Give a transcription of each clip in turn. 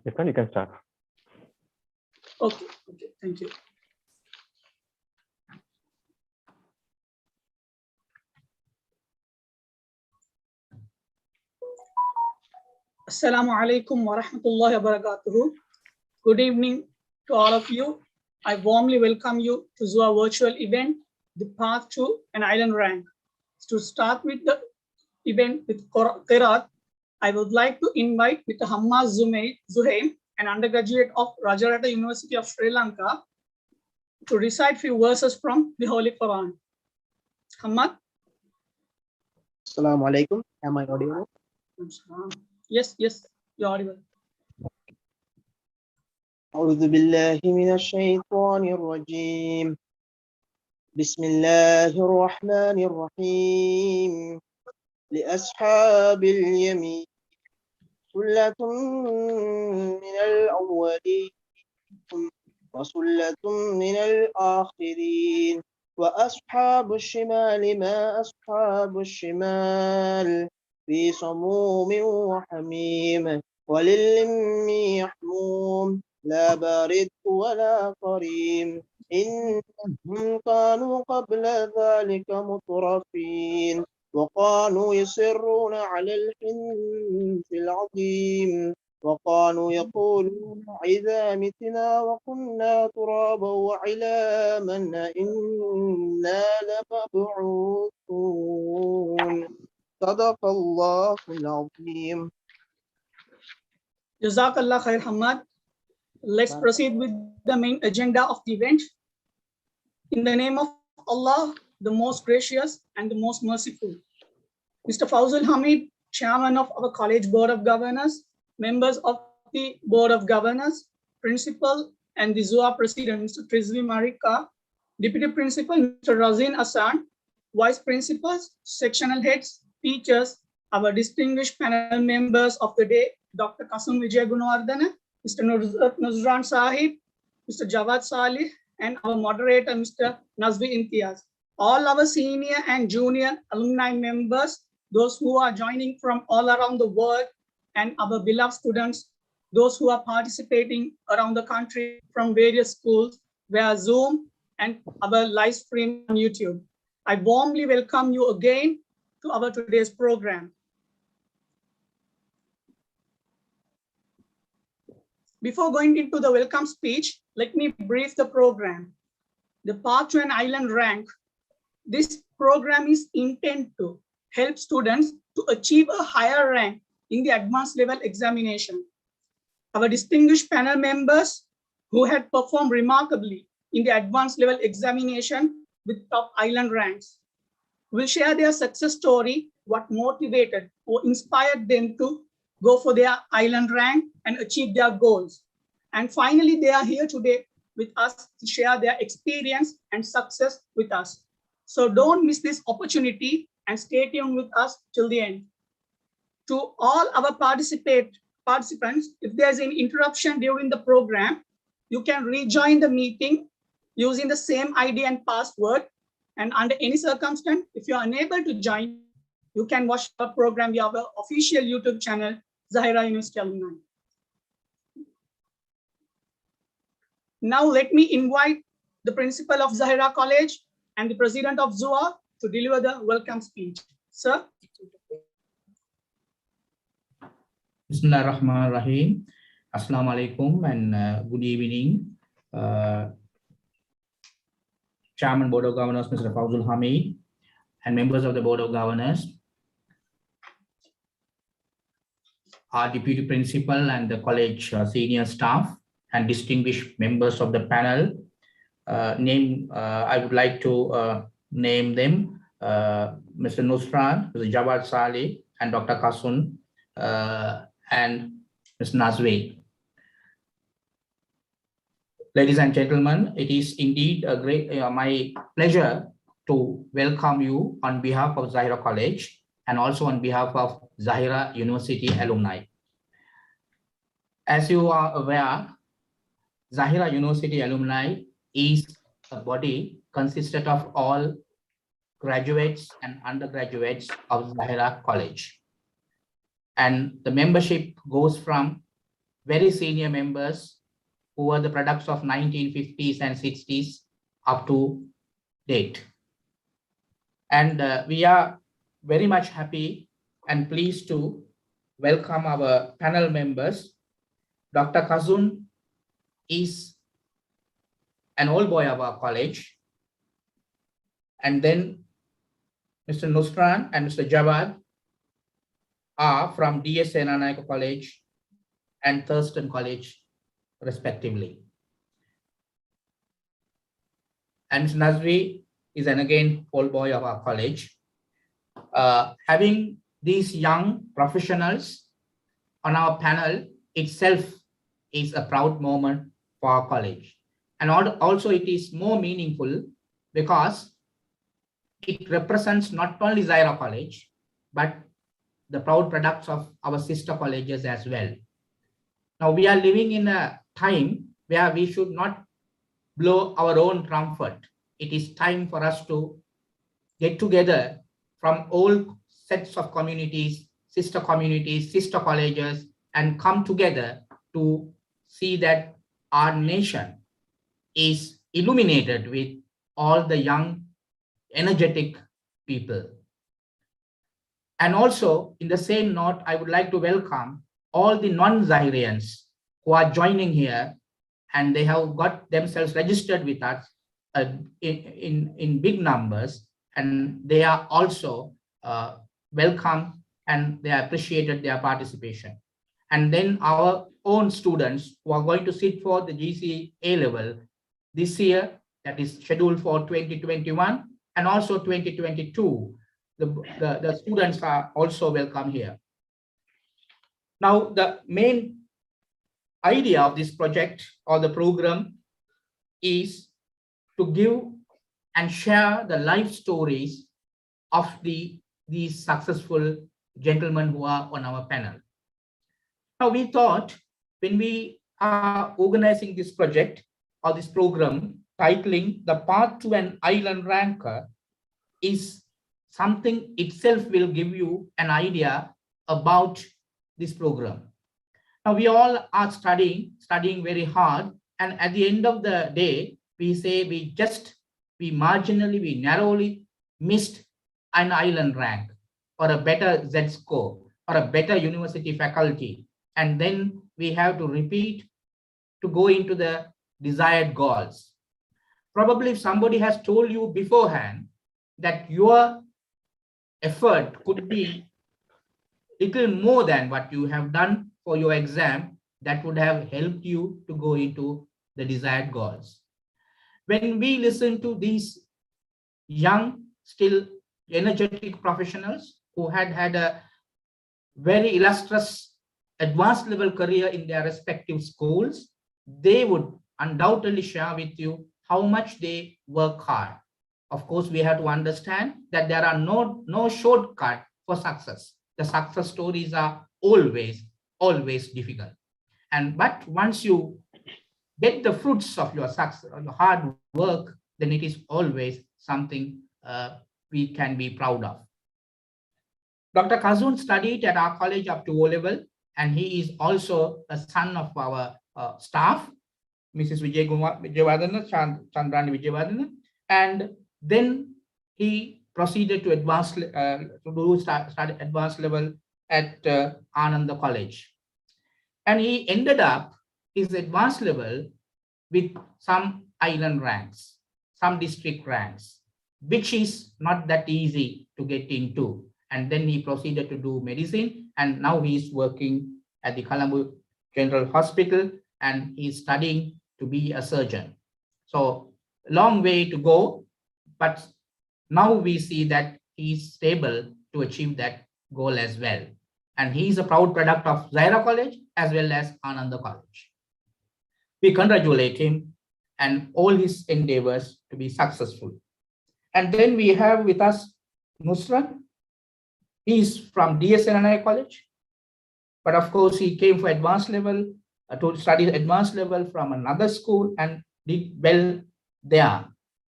Irfan, you can start. Okay, thank you. Assalamu alaikum wa rahmatullahi wa barakatuhu. Good evening to all of you. I warmly welcome you to ZUA virtual event, the path to an island rank. To start with the event with Qiraat, I would like to invite Mr. Hammad Zuhaim, an undergraduate of Rajarata University of Sri Lanka, to recite few verses from the Holy Quran. Hammad? Assalamu alaikum. Am I audible? Yes, you're audible. أعوذ بالله من الشيطان الرجيم. بسم الله الرحمن الرحيم. لأصحاب اليمين ثلة من الأولين وثلة من الآخرين وأصحاب الشمال ما أصحاب الشمال في سموم وحميم وللم يحموم لا بارد ولا كريم إنهم كانوا قبل ذلك مترفين وكانوا يصرون على الحنث العظيم وكانوا يقولون إذا متنا وكنا ترابا وعلاما إنا لمبعوثون صدق الله العظيم. Jazakallah khair, Hamad. Let's proceed with the main agenda of the event. In the name of Allah, the most gracious and the most merciful. Mr. Fawzul Hamid, Chairman of our College Board of Governors, members of the Board of Governors, Principal and the ZUA President, Mr. Trizvi Marika, Deputy Principal, Mr. Razin Asan, Vice Principals, Sectional Heads, Teachers, our distinguished panel members of the day, Dr. Kasum Vijay Gunawardana, Mr. Nuzran Sahib, Mr. Jawad Salih, and our moderator, Mr. Nazvi Imtiaz. All our senior and junior alumni members, those who are joining from all around the world, and our beloved students, those who are participating around the country from various schools via Zoom and our live stream on YouTube. I warmly welcome you again to our today's program. Before going into the welcome speech, let me brief the program. The Path to an Island Rank. This program is intended to help students to achieve a higher rank in the advanced level examination. Our distinguished panel members who had performed remarkably in the advanced level examination with top island ranks will share their success story, what motivated or inspired them to go for their island rank and achieve their goals. And finally, they are here today with us to share their experience and success with us. So don't miss this opportunity and stay tuned with us till the end. To all our participants, if there's an interruption during the program, you can rejoin the meeting using the same ID and password. And under any circumstance, if you're unable to join, you can watch the program via our official YouTube channel, Zahira University Alumni. Now let me invite the principal of Zahira College and the president of ZUA to deliver the welcome speech. Sir. Bismillahirrahmanirrahim. Assalamu alaikum and good evening. Chairman Board of Governors, Mr. Fawzul Hamid, and members of the Board of Governors, our Deputy Principal and the college senior staff, and distinguished members of the panel. I would like to name them, Mr. Nusran, Mr. Jawad Saleh, and Dr. Kasun, and Ms. Nazwe. Ladies and gentlemen, it is indeed a great my pleasure to welcome you on behalf of Zahira College and also on behalf of Zahira University alumni. As you are aware, Zahira University alumni is a body consisted of all graduates and undergraduates of Zahira College. And the membership goes from very senior members who were the products of 1950s and 60s up to date. And we are very much happy and pleased to welcome our panel members. Dr. Kazun is an old boy of our college. And then Mr. Nusran and Mr. Jawad are from DS Senanayake College and Thurston College, respectively. And Mr. Nazri is an again old boy of our college. Having these young professionals on our panel itself is a proud moment for our college. And also it is more meaningful because it represents not only ZUA College, but the proud products of our sister colleges as well. Now we are living in a time where we should not blow our own trumpet. It is time for us to get together from all sets of communities, sister colleges, and come together to see that our nation is illuminated with all the young, energetic people. And also, in the same note, I would like to welcome all the non-Zairians who are joining here, and they have got themselves registered with us in big numbers, and they are also welcome and they appreciated their participation. And then our own students who are going to sit for the GCE A-level this year, that is scheduled for 2021 and also 2022. The students are also welcome here. Now, the main idea of this project or the program is to give and share the life stories of these successful gentlemen who are on our panel. Now, we thought when we are organizing this project or this program, titling the Path to an Island Ranker is something itself will give you an idea about this program. Now, we all are studying very hard, and at the end of the day, we say we narrowly missed an island rank or a better Z score or a better university faculty. And then we have to repeat to go into the desired goals. Probably if somebody has told you beforehand that your effort could be little more than what you have done for your exam, that would have helped you to go into the desired goals. When we listen to these young, still energetic professionals who had a very illustrious advanced level career in their respective schools, they would undoubtedly share with you how much they work hard. Of course, we have to understand that there are no shortcut for success. The success stories are always difficult. But once you get the fruits of your success, your hard work, then it is always something we can be proud of. Dr. Kazun studied at our college up to O-level, and he is also a son of our staff, Mrs. Vijayavardhana, Chandrani Vijayavardhana, and then he proceeded to study advanced level at Ananda College. And he ended up his advanced level with some island ranks, some district ranks, which is not that easy to get into. And then he proceeded to do medicine, and now he is working at the Colombo General Hospital, and he's studying to be a surgeon. So long way to go, but now we see that he's able to achieve that goal as well. And he's a proud product of ZUA College as well as Ananda College. We congratulate him and all his endeavors to be successful. And then we have with us Nusrat. He is from DS Senanayake College, but of course he came for advanced level to study advanced level from another school and did well there,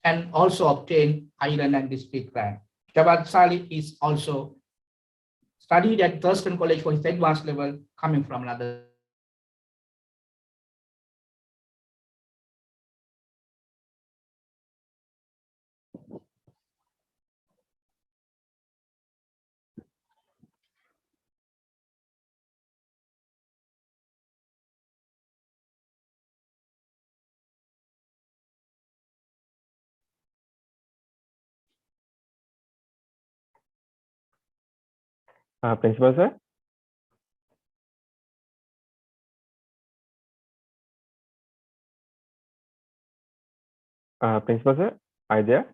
and also obtained island and district rank. Jawad Salih is also studied at Thurston College for his advanced level, coming from another Principal sir. Principal sir, are you there?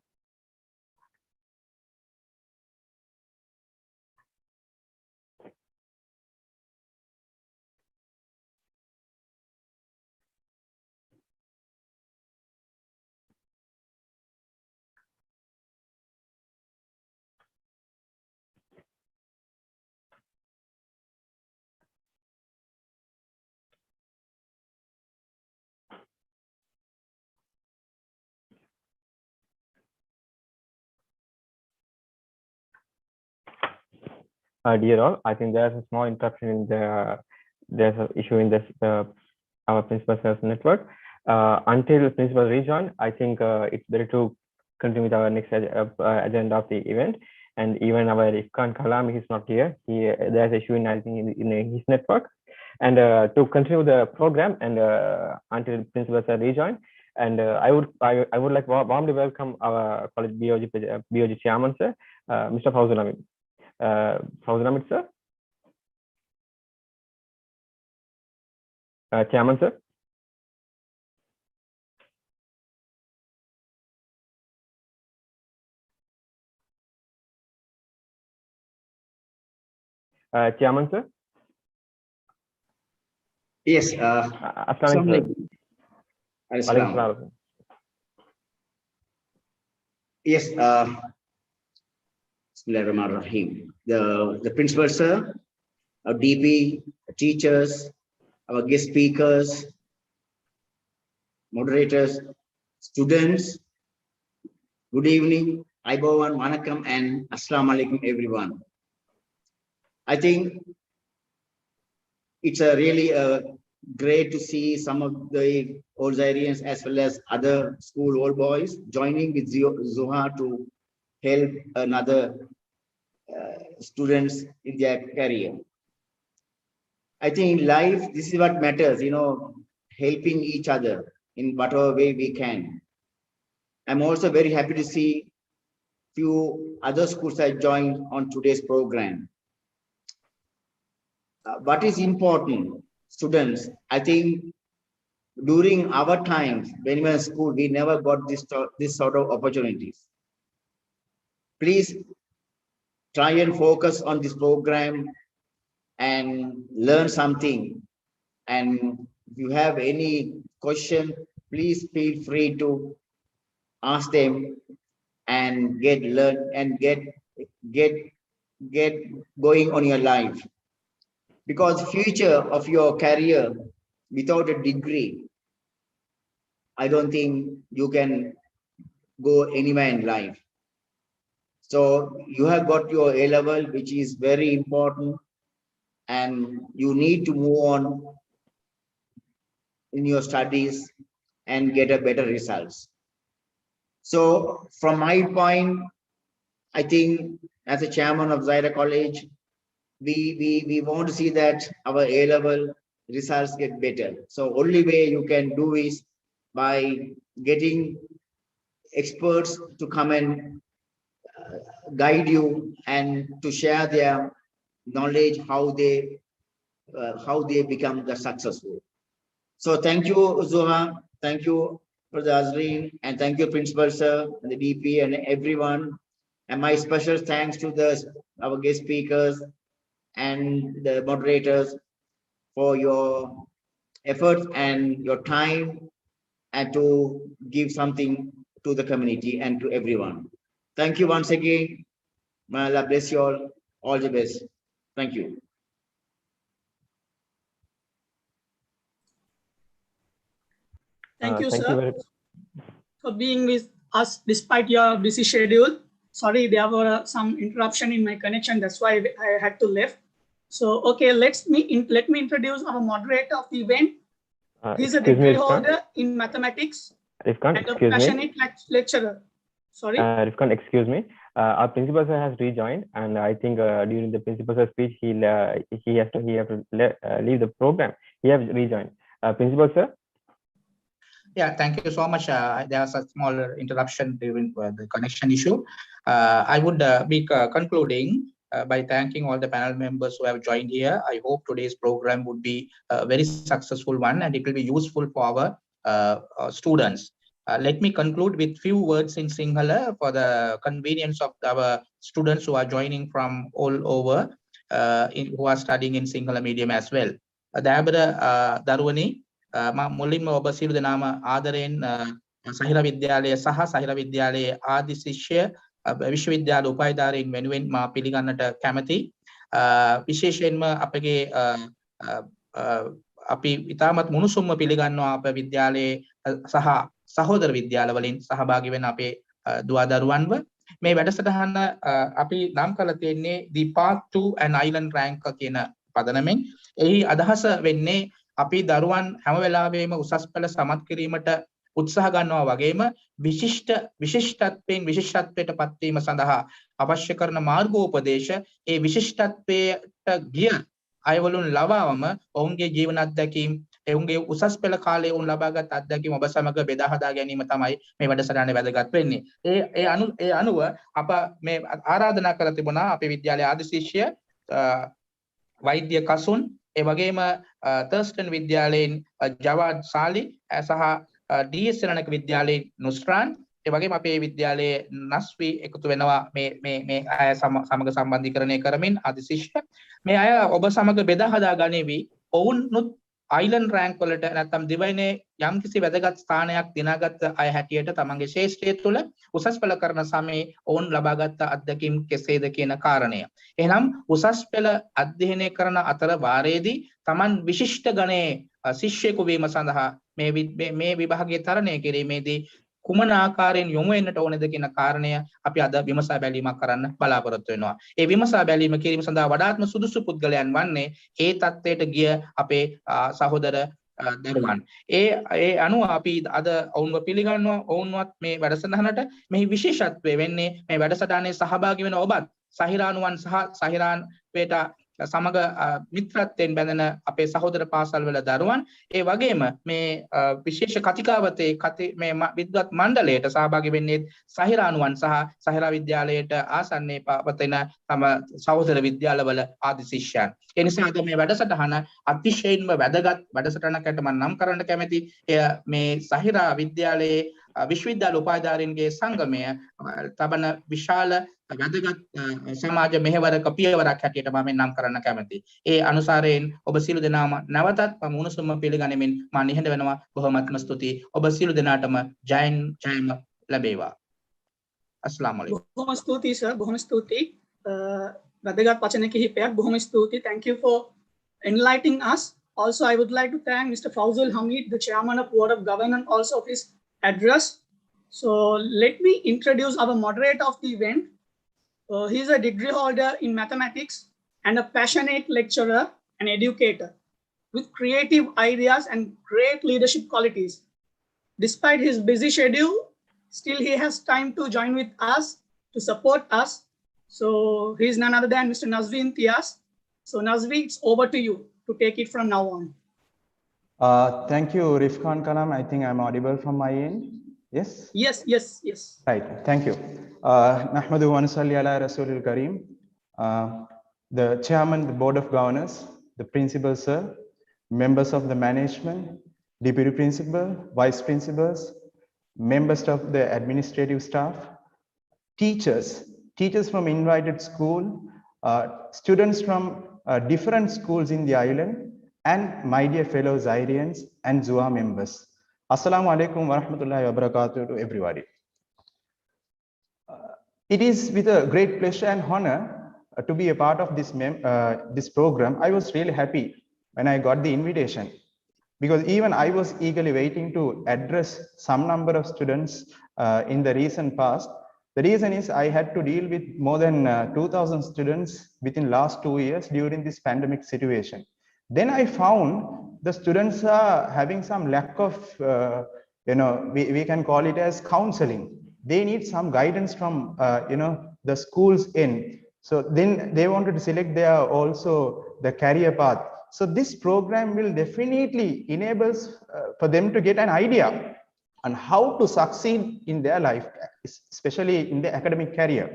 Dear all, I think there's a small interruption in there's an issue in this our principal sales network. Until principal rejoin, I think it's better to continue with our next agenda of the event. And even our Ifkan Kalam is not here. There's issue in, I think, in his network. And to continue the program and until principal rejoin, and I would like warmly welcome our college BOG chairman sir, Mr. Fawzul Hamid. Fawzul Hamid sir. Chairman sir. Chairman sir. Yes. Assalamualaikum. Assalam. Yes. Bismillahirrahmanirrahim. The principal sir, our DP, teachers, our guest speakers, moderators, students, good evening, Aibowan, Manakam, and Assalamu alaikum, everyone. I think it's really great to see some of the old Zairians as well as other school old boys joining with ZUA to help another students in their career. I think in life, this is what matters, helping each other in whatever way we can. I'm also very happy to see few other schools that joined on today's program. What is important, students, I think during our times when we were in school, we never got this sort of opportunities. Please try and focus on this program and learn something. And if you have any question, please feel free to ask them and get going on your life. Because future of your career without a degree, I don't think you can go anywhere in life. So you have got your A level, which is very important, and you need to move on in your studies and get a better results. So from my point, I think as a chairman of Zaira College, we want to see that our A level results get better. So only way you can do is by getting experts to come and guide you and to share their knowledge, how they become the successful. So thank you, Zuha. Thank you, Brother Azreen, and thank you, Principal Sir, and the DP, and everyone. And my special thanks to our guest speakers and the moderators for your efforts and your time, and to give something to the community and to everyone. Thank you once again. May Allah bless you all. All the best. Thank you. Thank you, Thank sir, you for being with us despite your busy schedule. Sorry, there were some interruption in my connection. That's why I had to leave. So, okay, let me introduce our moderator of the event. He's a degree holder in mathematics and a passionate lecturer. Sorry? Rifkan, excuse me. Our principal sir has rejoined, and I think during the principal sir's speech, he has to leave the program. He has rejoined. Principal sir. Yeah, thank you so much. There was a small interruption during the connection issue. I would be concluding by thanking all the panel members who have joined here. I hope today's program would be a very successful one and it will be useful for our students. Let me conclude with few words in Sinhala for the convenience of our students who are joining from all over, who are studying in Sinhala medium as well. Dabara Darwani, මුලින්ම ඔබ සියලු දෙනාම ආදරයෙන් සහිර විද්‍යාලය සහ සහිර විද්‍යාලයේ ආදි ශිෂ්‍ය විශ්වවිද්‍යාල උපාධිධාරීන් වෙනුවෙන් මා පිළිගන්නට කැමැති. විශේෂයෙන්ම අපගේ අපි ඉතාමත් මුණුසුම්ම පිළිගන්නවා අප විද්‍යාලයේ සහ සහෝදර විද්‍යාලවලින් සහභාගී වෙන අපේ දුවා දරුවන්ව. මේ වැඩසටහන අපි නම් කරලා තියෙන්නේ the path to an island rank කියන පදනමෙන්. එහි අදහස වෙන්නේ අපි දරුවන් හැම වෙලාවෙම උසස් පෙළ සමත් කිරීමට උත්සාහ ගන්නවා වගේම විශිෂ්ටත්වයෙන් විශිෂ්ටත්වයට පත්වීම සඳහා අවශ්‍ය කරන මාර්ගෝපදේශ ඒ විශිෂ්ටත්වයට ගිය අයවලුන් ලබාවම ඔවුන්ගේ ජීවන අත්දැකීම් ඔවුන්ගේ උසස් පෙළ කාලයේ ඔවුන් ලබාගත් අත්දැකීම් ඔබ සමග බෙදා හදා ගැනීම තමයි මේ වැඩසටහනේ වැදගත් වෙන්නේ. ඒ අනුව අප මේ ආරාධනා කර තිබුණා අපේ විද්‍යාලයේ ආදි ශිෂ්‍ය වෛද්‍ය කසුන් ඒ වගේම තර්ස්ටන් විද්‍යාලයෙන් ජවාඩ් සාලි සහ ඩීඑස් සෙනනක විද්‍යාලයෙන් නුස්රාන් ඒ වගේම අපේ විද්‍යාලයේ නස්වි එකතු වෙනවා මේ අය සමග සම්බන්ධීකරණය කරමින් ආදි ශිෂ්‍ය මේ අය ඔබ සමග බෙදා හදා ගනිවි ඔවුන්නුත් අයිලන්ඩ් රෑන්ක් වලට නැත්නම් දිවයිනේ යම්කිසි වැදගත් ස්ථානයක් දිනාගත් අය හැටියට තමන්ගේ ශේෂ්ත්‍රය තුළ උසස් පෙළ කරන සමයේ ඔවුන් ලබාගත් අත්දැකීම් කෙසේද කියන කාරණය. එහෙනම් උසස් පෙළ අධ්‍යයනය කරන අතර වාරයේදී තමන් විශිෂ්ට ගණයේ ශිෂ්‍යයෙකු වීම සඳහා මේ විභාගයේ තරණය කිරීමේදී කුමන ආකාරයෙන් යොමු වෙන්නට ඕනේද කියන කාරණය අපි අද විමසා බැලීමක් කරන්න බලාපොරොත්තු වෙනවා. ඒ විමසා බැලීම කිරීම සඳහා වඩාත්ම සුදුසු පුද්ගලයන් වන්නේ ඒ තත්ත්වයට ගිය අපේ සහෝදර දරුවන්. ඒ අනුව අපි අද ඔවුන්ව පිළිගන්නවා. ඔවුන්වත් මේ වැඩසටහනට මෙහි විශේෂත්වය වෙන්නේ මේ වැඩසටහනේ සහභාගී වෙන ඔබත් සහිරානුවන් සහ සහිරාන්වේට සමග මිත්‍රත්වයෙන් බැඳෙන අපේ සහෝදර පාසල් වල දරුවන් ඒ වගේම මේ විශේෂ කතිකාවතේ මේ විද්වත් මණ්ඩලයට සහභාගී වෙන්නේ සහිරානුවන් සහ සහිරා විද්‍යාලයට ආසන්නයේ පවතින තම සහෝදර විද්‍යාලවල ආදි ශිෂ්‍යයන්. ඒ නිසා අද මේ වැඩසටහන අතිශයින්ම වැදගත් වැඩසටහනකට මම නම් කරන්න කැමැති. මේ සහිරා විද්‍යාලයේ විශ්වවිද්‍යාල උපාධිධාරීන්ගේ සංගමය තබන විශාල වැදගත් සමාජ මෙහෙවරක පියවරක් හැටියට මම නම් කරන්න කැමැති. ඒ අනුසාරයෙන් ඔබ සියලු දෙනාම නැවතත් මුණුසුම පිළිගනිමින් මා නිහඬ වෙනවා. බොහොමත්ම ස්තුතියි. ඔබ සියලු දෙනාටම ජයම් ලැබේවා. අස්ලාම් අලයිකුම්. බොහොම ස්තුතියි සර්. බොහොම ස්තුතියි. වැදගත් වචන කිහිපයක්. බොහොම ස්තුතියි. Thank you for enlightening us. Also, I would like to thank Mr. Fawzul Hamid, the chairman of Board of Governance, also of his address. So let me introduce our moderator of the event. He is a degree holder in mathematics and a passionate lecturer and educator with creative ideas and great leadership qualities. Despite his busy schedule, still he has time to join with us, to support us. So he is none other than Mr. Nazvi Imtiaz. So Nazvi, it's over to you to take it from now on. Thank you, Rifkan Kalam. I think I'm audible from my end. Yes? Yes. Right, thank you. Nahmadu wa nusalli ala Rasulil Kareem. The chairman, the board of governors, the principal sir, members of the management, deputy principal, vice principals, members of the administrative staff, teachers from invited school, students from different schools in the island, and my dear fellow Zairians and ZUA members. Assalamu alaikum wa rahmatullahi wa barakatuh to everybody. It is with a great pleasure and honor to be a part of this program. I was really happy when I got the invitation because even I was eagerly waiting to address some number of students in the recent past. The reason is I had to deal with more than 2,000 students within last 2 years during this pandemic situation. Then I found the students are having some lack of, we can call it as counseling. They need some guidance from, the school's end. So then they wanted to select their also the career path. So this program will definitely enable for them to get an idea on how to succeed in their life, especially in their academic career.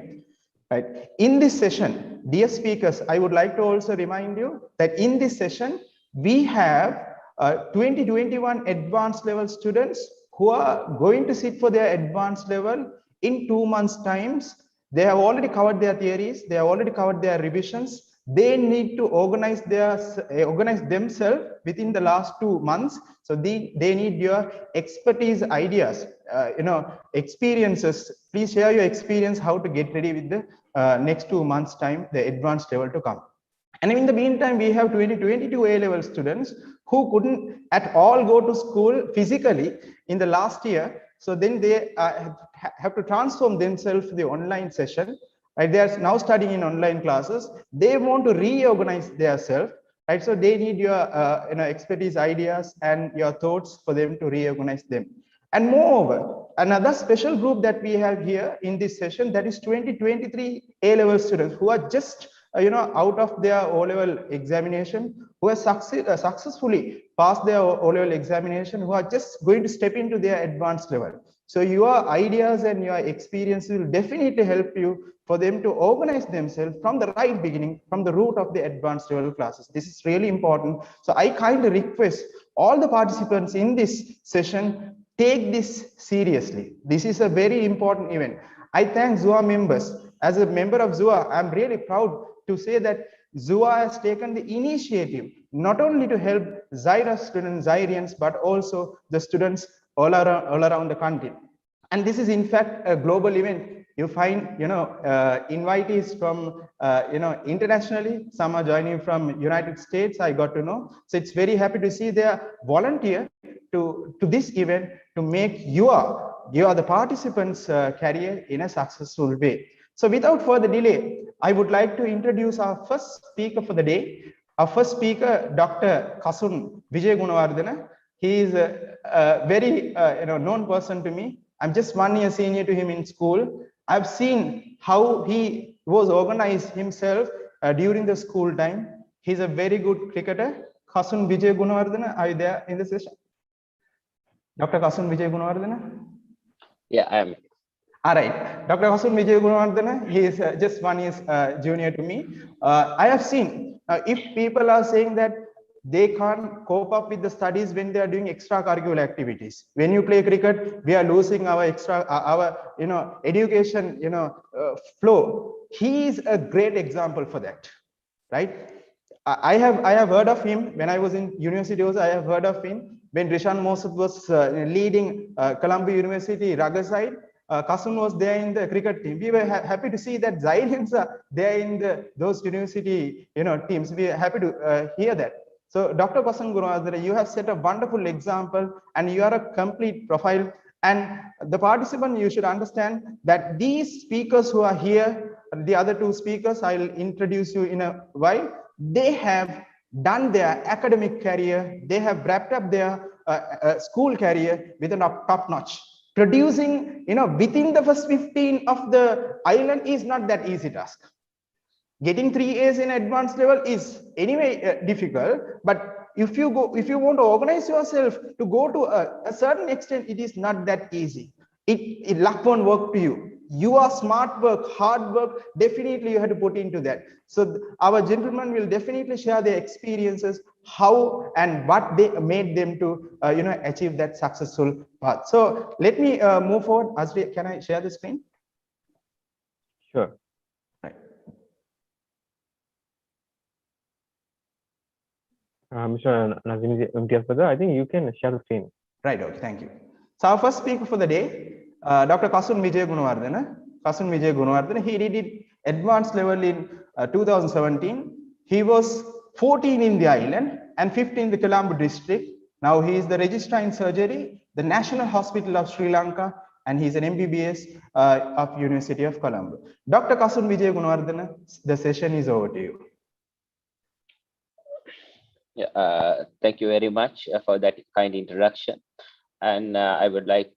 Right. In this session, dear speakers, I would like to also remind you that in this session, we have 2021 advanced level students who are going to sit for their advanced level in 2 months' times. They have already covered their theories. They have already covered their revisions. They need to organize themselves within the last 2 months. So they need your expertise, ideas, experiences. Please share your experience how to get ready with the next 2 months time, the advanced level to come. And in the meantime, we have 2022 A-level students who couldn't at all go to school physically in the last year. So then they have to transform themselves to the online session. Right? They are now studying in online classes. They want to reorganize themselves. Right? So they need your expertise, ideas, and your thoughts for them to reorganize them. And moreover, another special group that we have here in this session, that is 2023 A-level students who are just out of their O-level examination, who have successfully passed their O-level examination, who are just going to step into their advanced level. So your ideas and your experience will definitely help you for them to organize themselves from the right beginning, from the root of the advanced level classes. This is really important. So I kindly request all the participants in this session, take this seriously. This is a very important event. I thank ZUA members. As a member of ZUA, I'm really proud to say that ZUA has taken the initiative not only to help Zaira students, Zairians, but also the students all around the country. And this is in fact a global event. You find invitees from internationally. Some are joining from United States, I got to know. So it's very happy to see they volunteer to this event to make your the participants career in a successful way. So without further delay, I would like to introduce our first speaker for the day. Our first speaker, Dr. Kasun Vijay Gunawardena. He is a very known person to me. I'm just 1 year senior to him in school. I've seen how he was organized himself during the school time. He's a very good cricketer. Kasun Vijay Gunawardena, are you there in the session? Dr. Kasun Vijay Gunawardena? Yeah, I am. All right, Dr. Kasun Vijay Gunawardena, he is just 1 year junior to me. I have seen if people are saying that they can't cope up with the studies when they are doing extracurricular activities. When you play cricket, we are losing our education flow. He is a great example for that, right? I have heard of him when I was in university. Also, I have heard of him when Rishan Mosud was leading Columbia University rugby side. Kasun was there in the cricket team. We were happy to see that Zairians are there in those university teams. We are happy to hear that. So Dr. Kasun Gunawardena, you have set a wonderful example and you are a complete profile. And the participant, you should understand that these speakers who are here, the other two speakers, I'll introduce you in a while. They have done their academic career. They have wrapped up their school career with a top notch. Producing, within the first 15 of the island is not that easy task. Getting 3 A's in advanced level is anyway difficult, but if you want to organize yourself to go to a certain extent, it is not that easy. It luck won't work to you. You are smart work, hard work, definitely you have to put into that. So our gentlemen will definitely share their experiences, how and what they made them to achieve that successful path. So let me move forward. Asri, can I share the screen? Sure. Mr. Nazim Imtiaz, I think you can share the screen. Right, okay, thank you. So our first speaker for the day, Dr. Kasun Vijay Gunawardena. Kasun Vijay Gunawardena, he did it advanced level in 2017. He was 14 in the island and 15 in the Colombo district. Now he is the registrar in surgery, the National Hospital of Sri Lanka, and he's an MBBS of University of Colombo. Dr. Kasun Vijay Gunawardena, the session is over to you. Thank you very much for that kind introduction. And I would like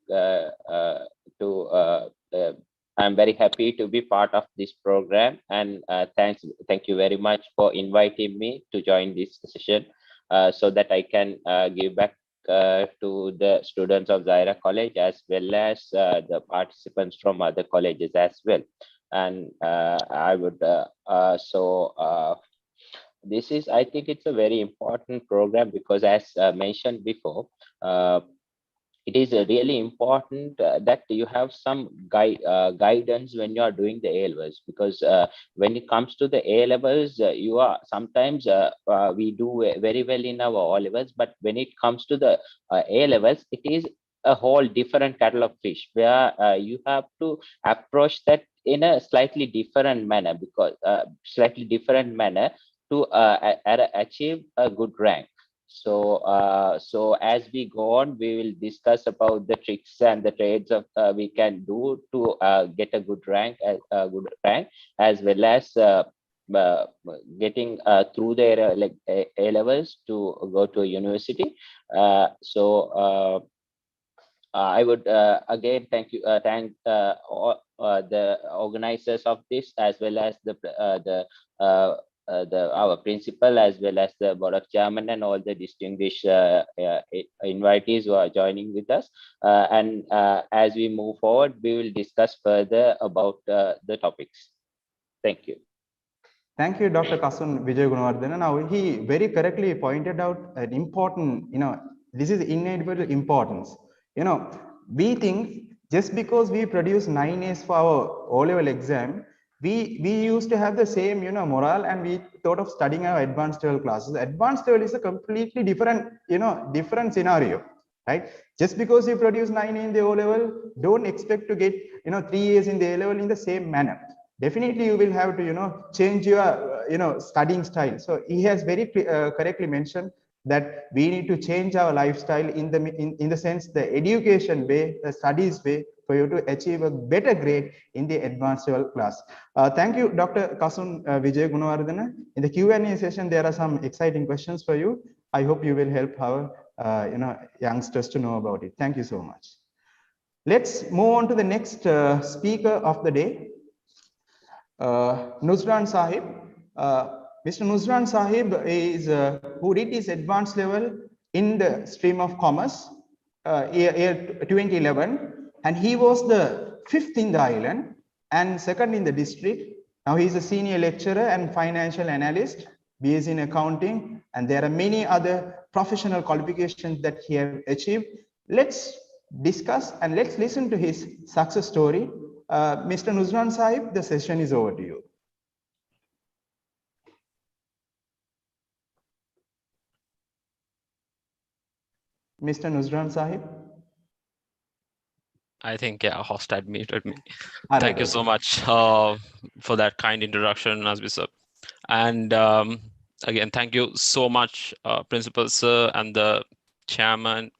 I'm very happy to be part of this program. And thank you very much for inviting me to join this session so that I can give back to the students of Zaira College as well as the participants from other colleges as well. And I would this is, I think it's a very important program, because as mentioned before, it is really important that you have some guidance when you are doing the A levels, because when it comes to the A levels, you are sometimes we do very well in our O levels, but when it comes to the A levels, it is a whole different kettle of fish, where you have to approach that in a slightly different manner, because to achieve a good rank. So as we go on, we will discuss about the tricks and the trades of we can do to get a good rank, as well as uh, getting through their like A levels to go to a university. I would again thank the organizers of this, as well as our principal, as well as the board of chairman, and all the distinguished invitees who are joining with us. And as we move forward, we will discuss further about the topics. Thank you. Thank you, Dr. Kasun Vijay Gunawardena. Now, he very correctly pointed out an important, this is inevitable importance. We think just because we produce 9 A's for our O-level exam, we used to have the same, morale, and we thought of studying our advanced level classes. Advanced level is a completely different, different scenario, right? Just because you produce 9 in the O-level, don't expect to get, 3 A's in the A-level in the same manner. Definitely you will have to change your studying style. So he has very correctly mentioned that we need to change our lifestyle in the sense the education way, the studies way, for you to achieve a better grade in the advanced level class. Thank you, Dr. Kasun Vijay Gunawardena. In the Q&A session, there are some exciting questions for you. I hope you will help our youngsters to know about it. Thank you so much. Let's move on to the next speaker of the day. Nuzran Sahib. Mr. Nuzran Sahib is who did his advanced level in the stream of commerce year 2011, and he was the 5th in the island and 2nd in the district. Now he is a senior lecturer and financial analyst, BS in accounting, and there are many other professional qualifications that he has achieved. Let's discuss and let's listen to his success story. Mr. Nuzran Sahib, the session is over to you. Mr. Nuzran Sahib. I think, yeah, host had muted me. Thank you so much for that kind introduction, Nazmi sir. And again, thank you so much, Principal Sir and the Chairman,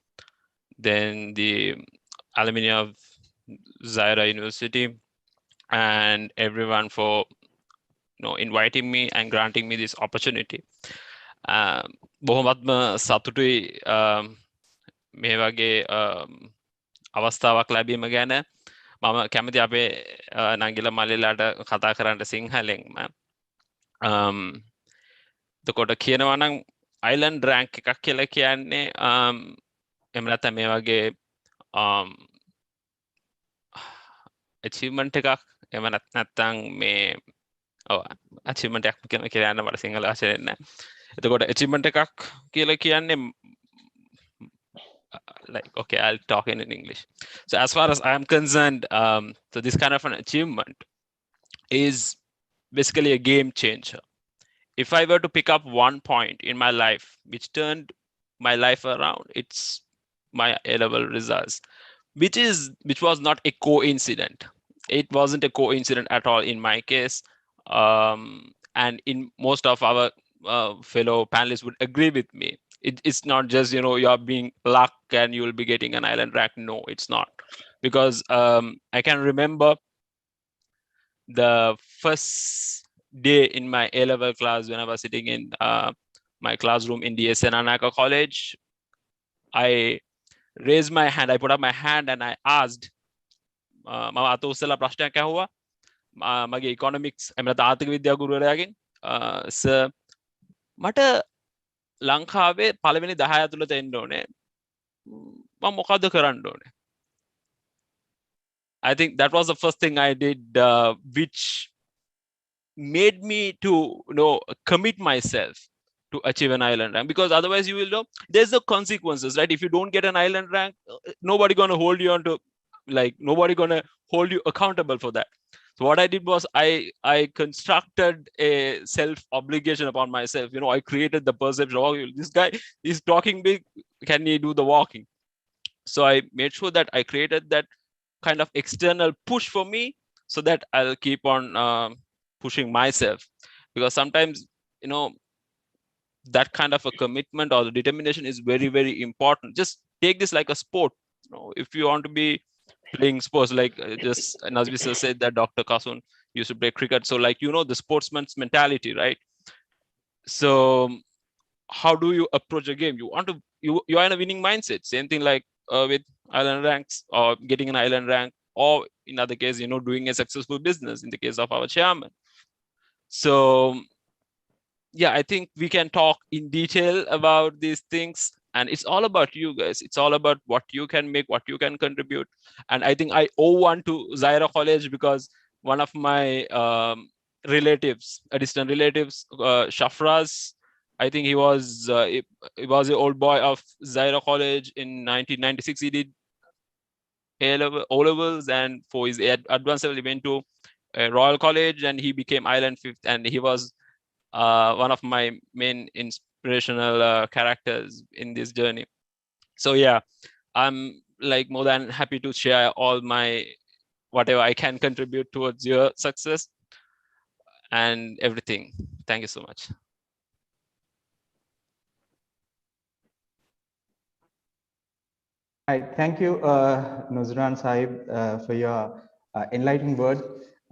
then the alumni of ZUA University, and everyone for inviting me and granting me this opportunity. බොහොමත්ම සතුටුයි මේ වගේ අවස්ථාවක් ලැබීම ගැන. මම කැමති අපේ නංගිල මල්ලිලාට කතා කරන්න සිංහලෙන්ම. එතකොට කියනවා නම් අයිලන්ඩ් රෑන්ක් එකක් කියලා කියන්නේ එහෙම නැත්නම් මේ වගේ achievement එකක් එහෙම නැත්නම් මේ achievement එකක් කියලා යන්න මට සිංහල වචනේ නැහැ. එතකොට achievement එකක් කියලා කියන්නේ like, okay, I'll talk in English. So as far as I am concerned, so this kind of an achievement is basically a game changer. If I were to pick up one point in my life which turned my life around, it's my A-level results, which was not a coincidence. It wasn't a coincidence at all in my case, and in most of our fellow panelists would agree with me. It's not just you are being luck and you will be getting an island rank. No, it's not, because I can remember the first day in my A-level class when I was sitting in my classroom in DSN Anaka College. I raised my hand, I put up my hand and I asked, මම අත උස්සලා ප්‍රශ්නයක් ඇහුවා මගේ economics එහෙම නැත්නම් ආර්ථික විද්‍යාව ගුරුවරයාගෙන් sir මට ලංකාවේ පළවෙනි 10 ඇතුළත එන්න ඕනේ මම මොකද්ද කරන්න ඕනේ I think that was the first thing I did, which made me to commit myself to achieve an island rank, because otherwise you will know there's the consequences, right? If you don't get an island rank, nobody gonna hold you onto, like, nobody gonna hold you accountable for that. So what I did was I constructed a self obligation upon myself. I created the perception, oh, this guy is talking big, can he do the walking? So I made sure that I created that kind of external push for me, so that I'll keep on pushing myself, because sometimes that kind of a commitment or the determination is very, very important. Just take this like a sport. If you want to be playing sports, like just Nazmi sir said that Dr. Kasun used to play cricket, so like the sportsman's mentality, right? So how do you approach a game? You are in a winning mindset. Same thing like with island ranks, or getting an island rank, or in other case doing a successful business in the case of our chairman. So yeah, I think we can talk in detail about these things, and it's all about you guys. It's all about what you can make, what you can contribute. And I think I owe one to Zaira College, because one of my relatives, distant relatives, Shafraz, I think he was an old boy of Zaira College in 1996. He did O levels, and for his advanced level, he went to Royal College, and he became Island Fifth, and he was one of my main inspirational characters in this journey. So yeah, I'm like more than happy to share all my whatever I can contribute towards your success and everything. Thank you so much. Thank you, Nuzran Sahib, for your enlightening word.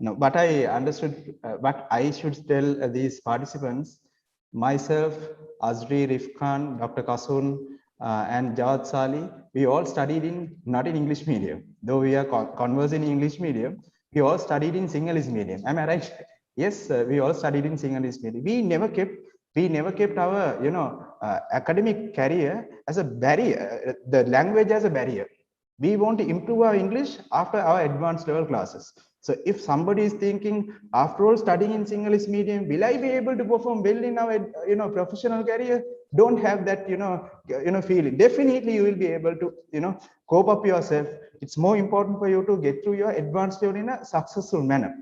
What I understood, what I should tell these participants, myself, Azri, Rifkan, Dr. Kasun, and Jawad Sali, we all studied not in English medium. Though we are conversing in English medium, we all studied in Sinhalese medium. Am I right? Yes, we all studied in Sinhalese medium. We never kept our academic career as a barrier, the language as a barrier. We want to improve our English after our advanced level classes. So if somebody is thinking, after all studying in Sinhalese medium, will I be able to perform well in our professional career? Don't have that feeling. Definitely you will be able to cope up yourself. It's more important for you to get through your advanced level in a successful manner.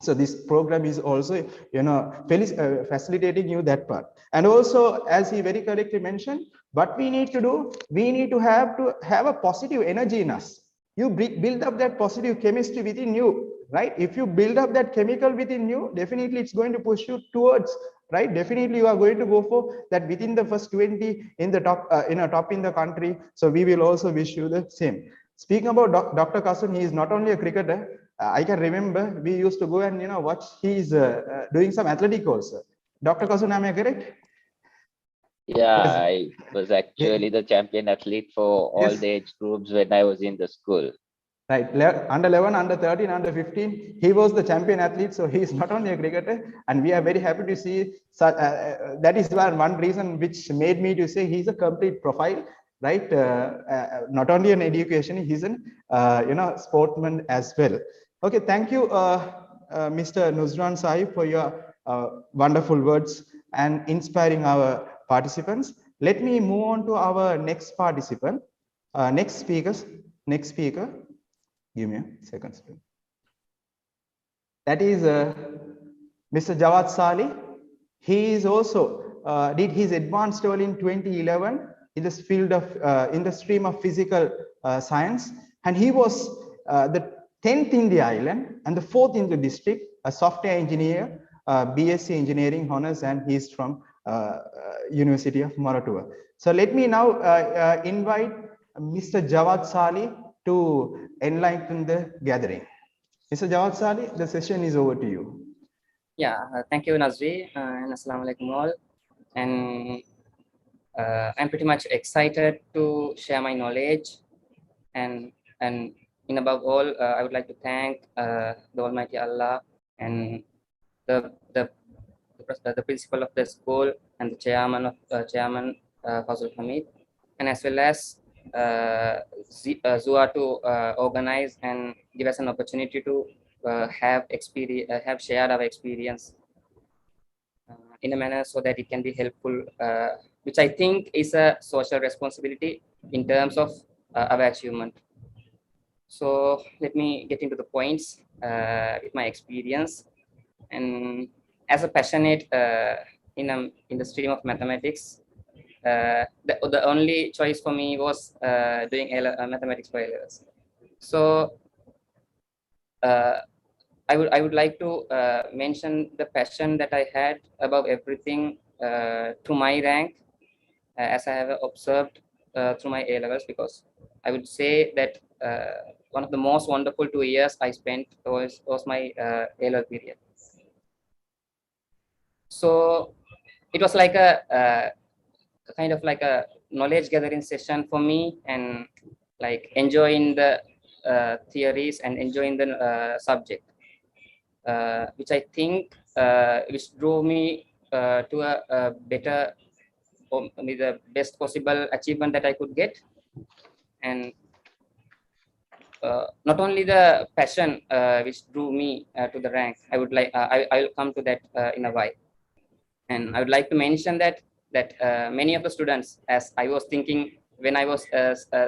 So this program is also facilitating you that part. And also, as he very correctly mentioned, what we need to do, we need to have a positive energy in us. You build up that positive chemistry within you, right? If you build up that chemical within you, definitely it's going to push you towards, right? Definitely you are going to go for that within the first 20 in the top top in the country. So we will also wish you the same. Speaking about Dr. Kasun, he is not only a cricketer. I can remember we used to go and watch. He's doing some athletic also. Dr. Kasun, am I correct? Yeah, Yes. I was actually the champion athlete for all Yes. the age groups when I was in the school. Right, under 11, under 13, under 15, he was the champion athlete. So he is not only a cricketer, and we are very happy to see. That is one reason which made me to say he's a complete profile, right? Not only an education, he's an sportsman as well. Okay, thank you, Mr. Nuzran Sahib, for your wonderful words and inspiring our participants. Let me move on to our next participant, next speaker. Give me a second. That is Mr. Jawad Sali. He is also did his advanced level in 2011 in this field of in the stream of physical science, and he was the 10th in the island and the 4th in the district, a software engineer, BSc engineering honors, and he is from University of Moratuwa. So let me now invite Mr. Jawad Sali to enlighten the gathering. Mr. Jawad Sali, the session is over to you. Yeah, thank you, Nazri, and Assalamu alaikum all. And I'm pretty much excited to share my knowledge, and in above all, I would like to thank the Almighty Allah and the principal of the school and the chairman Fazul Hamid, and as well as ZUA to organize and give us an opportunity to have experience, have shared our experience in a manner so that it can be helpful, which I think is a social responsibility in terms of our achievement. So let me get into the points with my experience. And as a passionate in the stream of mathematics, the only choice for me was doing mathematics for A-levels. So I would like to mention the passion that I had above everything to my rank, as I have observed through my A-levels, because I would say that one of the most wonderful 2 years I spent was my A-level period. So it was like a kind of like a knowledge gathering session for me, and like enjoying the theories and enjoying the subject, which I think which drove me to a better, or maybe the best possible achievement that I could get. And not only the passion which drew me to the rank, I would like I will come to that in a while. And I would like to mention that many of the students, as I was thinking when I was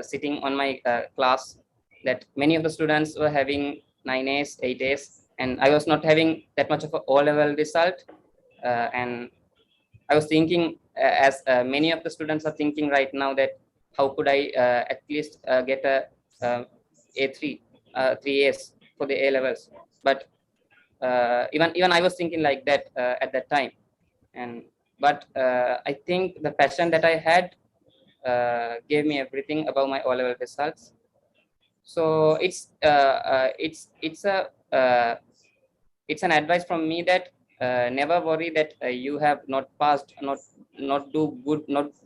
sitting on my class, that many of the students were having 9As, 8As, and I was not having that much of a O-level result. And I was thinking, as many of the students are thinking right now, that how could I at least get a A3, 3As for the A-levels. But even I was thinking like that at that time. But I think the passion that I had gave me everything above my O-level results. So it's an advice from me that never worry that you have not passed, not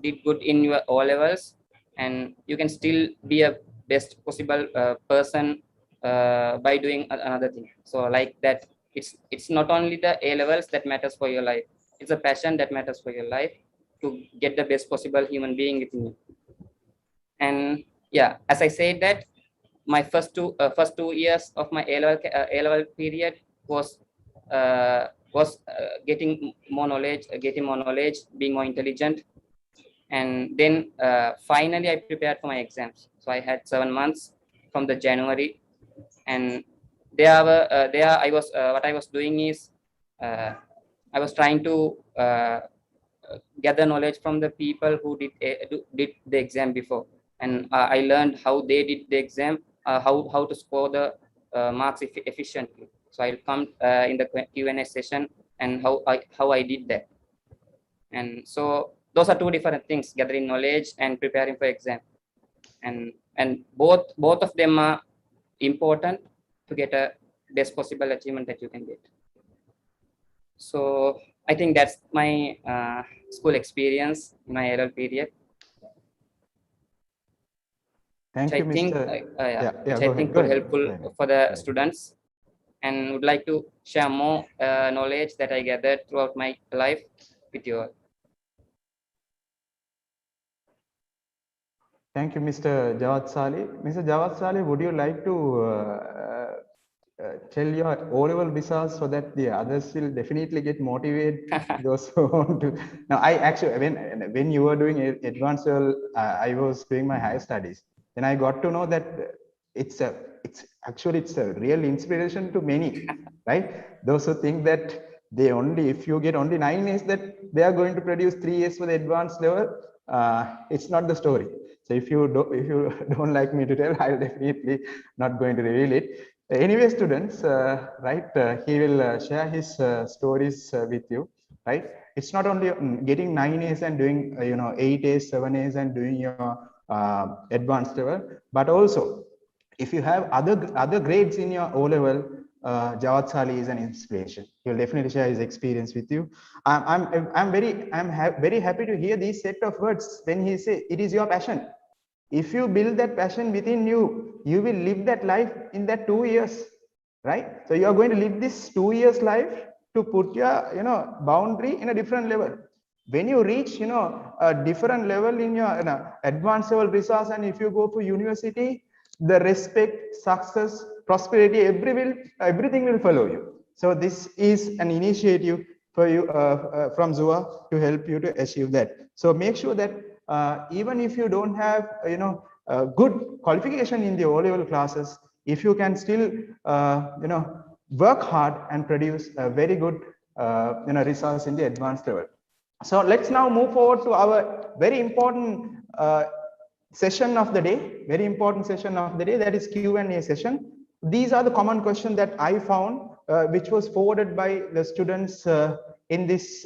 did good in your O-levels, and you can still be a best possible person by doing another thing. So like that, it's not only the A-levels that matters for your life. It's a passion that matters for your life to get the best possible human being within you. And yeah, as I said that my first two years of my A-level period was getting more knowledge, being more intelligent. And then finally I prepared for my exams. So I had 7 months from the January, and what I was doing is I was trying to gather knowledge from the people who did the exam before, and I learned how they did the exam, how to score the marks efficiently. So I'll come in the Q&A session and how I did that. And so those are two different things: gathering knowledge and preparing for exam. And both of them are important to get a best possible achievement that you can get. So I think that's my school experience in my A-level period. Thank you, Mr. Which I think could helpful for the students, and would like to share more knowledge that I gathered throughout my life with you all. Thank you, Mr. Jawad Saleh. Mr. Jawad Saleh, would you like to tell your O-level results so that the others will definitely get motivated? Those who want to. Now, I actually, when you were doing advanced level, I was doing my higher studies. Then I got to know that it's a real inspiration to many, right? Those who think that if you get only 9As, that they are going to produce 3As for the advanced level. It's not the story. So if you don't like me to tell, I'll definitely not going to reveal it. Anyway, students, he will share his stories with you, right? It's not only getting 9As and doing 8As, 7As and doing your advanced level, but also if you have other grades in your O-level, Jawad Saleh is an inspiration. He'll definitely share his experience with you. I'm very happy to hear these set of words when he say it is your passion. If you build that passion within you, you will live that life in that 2 years, right? So you are going to live this 2 years life to put your boundary in a different level. When you reach, a different level in your advanced level resource, and if you go for university, the respect, success, prosperity, everything will follow you. So this is an initiative for you from ZUA to help you to achieve that. So make sure that even if you don't have, good qualification in the O-level classes, if you can still, work hard and produce a very good, results in the advanced level. So let's now move forward to our very important session of the day, very important session of the day, that is Q&A session. These are the common questions that I found, which was forwarded by the students in this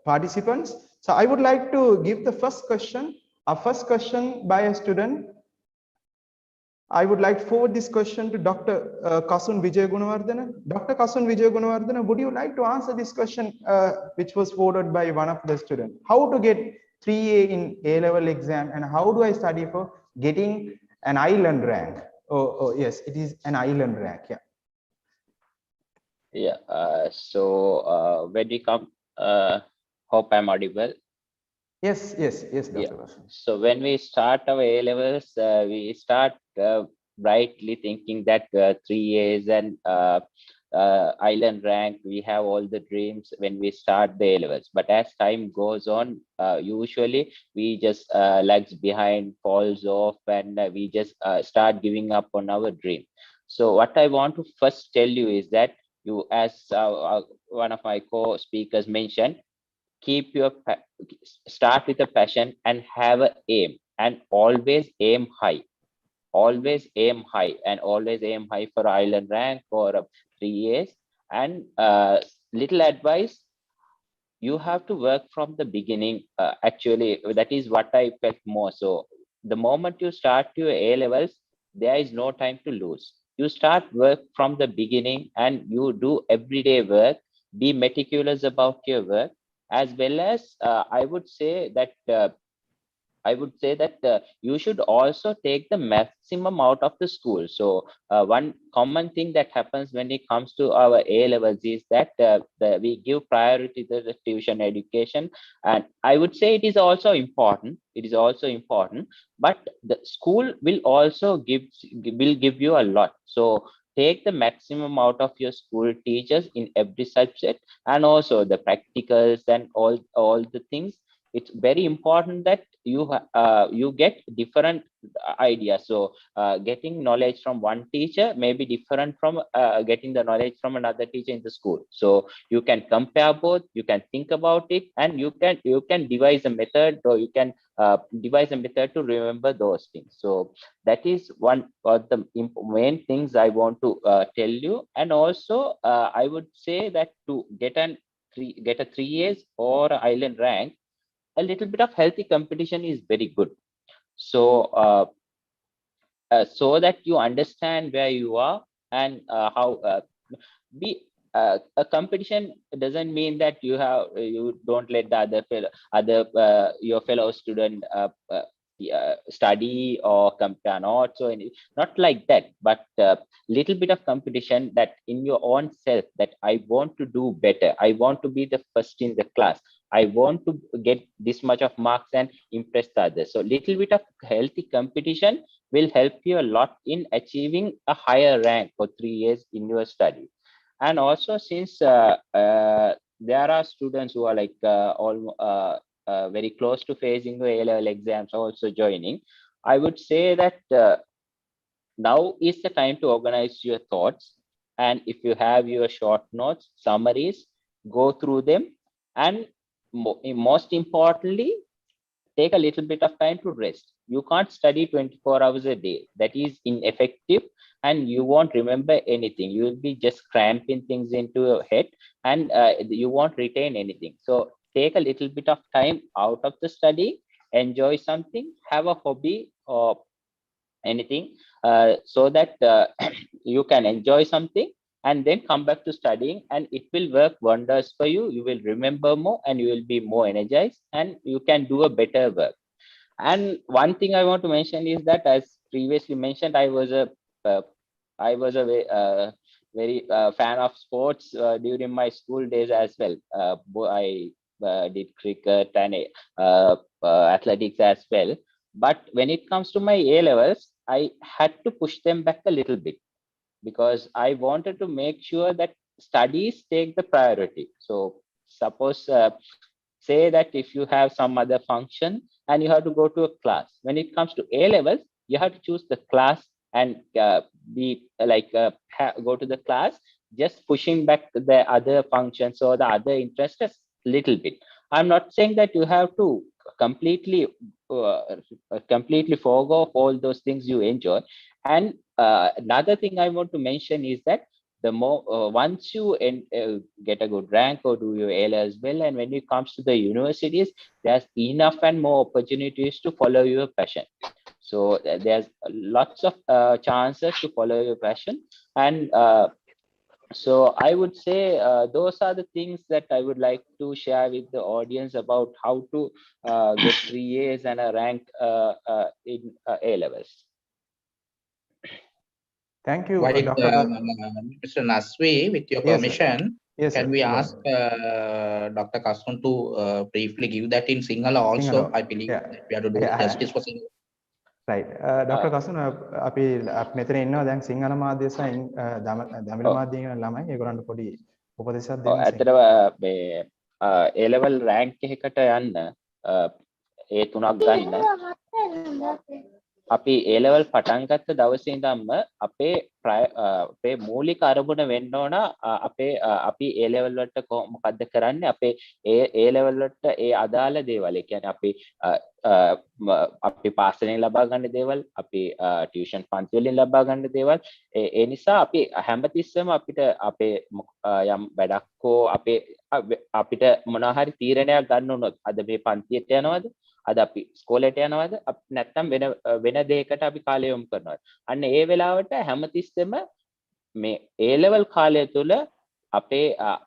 participants. So I would like to give the first question, a first question by a student. I would like to forward this question to Dr. Kasun Vijay Gunawardena. Dr. Kasun Vijay Gunawardena, would you like to answer this question, which was forwarded by one of the students? How to get 3A in A-level exam, and how do I study for getting an island rank? Oh, yes, it is an island rank. Yeah. Yeah. When we come, hope I'm audible. Yes, Dr. Yeah. Kasun. So when we start our A levels, we start brightly thinking that 3As and island rank, we have all the dreams when we start the A levels. But as time goes on, usually we just lags behind, falls off, and we just start giving up on our dream. So what I want to first tell you is that you, as one of my co-speakers mentioned, keep your start with a passion and have an aim, and always aim high. Always aim high, and always aim high for island rank or 3As. And little advice, you have to work from the beginning. Actually, that is what I felt more. So the moment you start your A levels, there is no time to lose. You start work from the beginning, and you do everyday work. Be meticulous about your work, as well as I would say that you should also take the maximum out of the school. So one common thing that happens when it comes to our A levels is that we give priority to the tuition education, and I would say it is also important. It is also important, but the school will also give you a lot. So take the maximum out of your school teachers in every subject, and also the practicals and all the things. It's very important that you get different ideas. So getting knowledge from one teacher may be different from getting the knowledge from another teacher in the school. So you can compare both, you can think about it, and you can devise a method, or you can devise a method to remember those things. So that is one of the main things I want to tell you. And also I would say that to get a 3As or island rank, a little bit of healthy competition is very good. So so that you understand where you are, and how be a competition doesn't mean that you don't let the your fellow student study or compare notes or any, not like that, but little bit of competition, that in your own self, that I want to do better, I want to be the first in the class, I want to get this much of marks and impress the others. So little bit of healthy competition will help you a lot in achieving a higher rank for 3 years in your study. And also, since there are students who are like very close to facing the A-level exams also joining, I would say that now is the time to organize your thoughts. And if you have your short notes, summaries, go through them. And most importantly, take a little bit of time to rest. You can't study 24 hours a day. That is ineffective, and you won't remember anything. You will be just cramping things into your head, and you won't retain anything. So take a little bit of time out of the study, enjoy something, have a hobby or anything, so that you can enjoy something and then come back to studying, and it will work wonders for you. You will remember more, and you will be more energized, and you can do a better work. And one thing I want to mention is that, as previously mentioned, uh, very fan of sports during my school days as well. I did cricket and athletics as well. But when it comes to my A levels, I had to push them back a little bit because I wanted to make sure that studies take the priority. So suppose say that if you have some other function and you have to go to a class, when it comes to A levels, you have to choose the class and be like go to the class, just pushing back the other functions or the other interests a little bit. I'm not saying that you have to completely completely forego all those things you enjoy. And another thing I want to mention is that the more once you get a good rank or do your A as well, and when it comes to the universities, there's enough and more opportunities to follow your passion. So there's lots of chances to follow your passion. And so I would say those are the things that I would like to share with the audience about how to get 3 A's and a rank in A levels. Thank you, Right, Dr. Mr. Naswi, with your Yes, sir. permission, Yes, can sir. we Go ask Dr. Kasun to briefly give that in Sinhala also? Sinhala. I believe Yeah. that we have to do Yeah. justice for Sinhala. Right. Dr. Kasun, අපි මෙතන ඉන්නවා දැන් සිංහල මාධ්‍ය සහ දමිළ මාධ්‍ය කියන ළමයි ඒගොල්ලන්ට පොඩි උපදේශයක් දෙන්න. ඇත්තටම මේ A level rank එකකට යන්න ඒ තුනක් ගන්න අපි A level පටන් ගත්ත දවසේ ඉඳන්ම අපේ මූලික අරමුණ වෙන්න ඕන අපි A level වලට මොකද්ද කරන්නේ අපේ A level වලට ඒ අදාළ දේවල් ඒ කියන්නේ අපි පාසලෙන් ලබා ගන්න දේවල් අපි ටියුෂන් පන්ති වලින් ලබා ගන්න දේවල් ඒ නිසා අපි හැමතිස්සෙම අපිට අපේ යම් වැඩක් හෝ අපිට මොනවා හරි තීරණයක් ගන්න උනොත් අද මේ පන්තියට යනවද අද අපි ස්කෝලේට යනවද නැත්නම් වෙන දෙයකට අපි කාලය යොමු කරනවද අන්න ඒ වෙලාවට හැමතිස්සෙම මේ A level කාලය තුල අපේ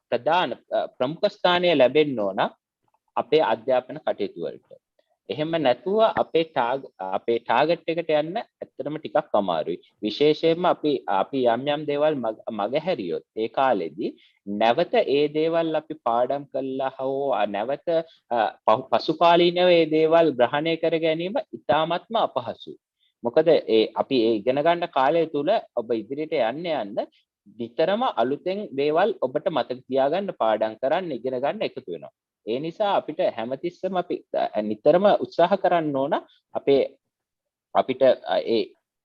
ප්‍රධාන ප්‍රමුඛ ස්ථානය ලැබෙන්න ඕන අපේ අධ්‍යාපන කටයුතු වලට. එහෙම නැතුව අපේ ටාගට් එකට යන්න ඇත්තටම ටිකක් අමාරුයි. විශේෂයෙන්ම අපි යම් දේවල් මගහැරියොත් ඒ කාලෙදී නැවත ඒ දේවල් අපි පාඩම් කළා හෝ නැවත පසුකාලීනව ඒ දේවල් ග්‍රහණය කර ගැනීම ඉතාමත්ම අපහසුයි. මොකද අපි ඉගෙන ගන්න කාලය තුල ඔබ ඉදිරියට යන්න නිතරම අලුතෙන් දේවල් ඔබට මතක තියාගන්න පාඩම් කරන්න ඉගෙන ගන්න එකතු වෙනවා. ඒ නිසා අපිට හැමතිස්සෙම අපි නිතරම උත්සාහ කරන්න ඕන අපිට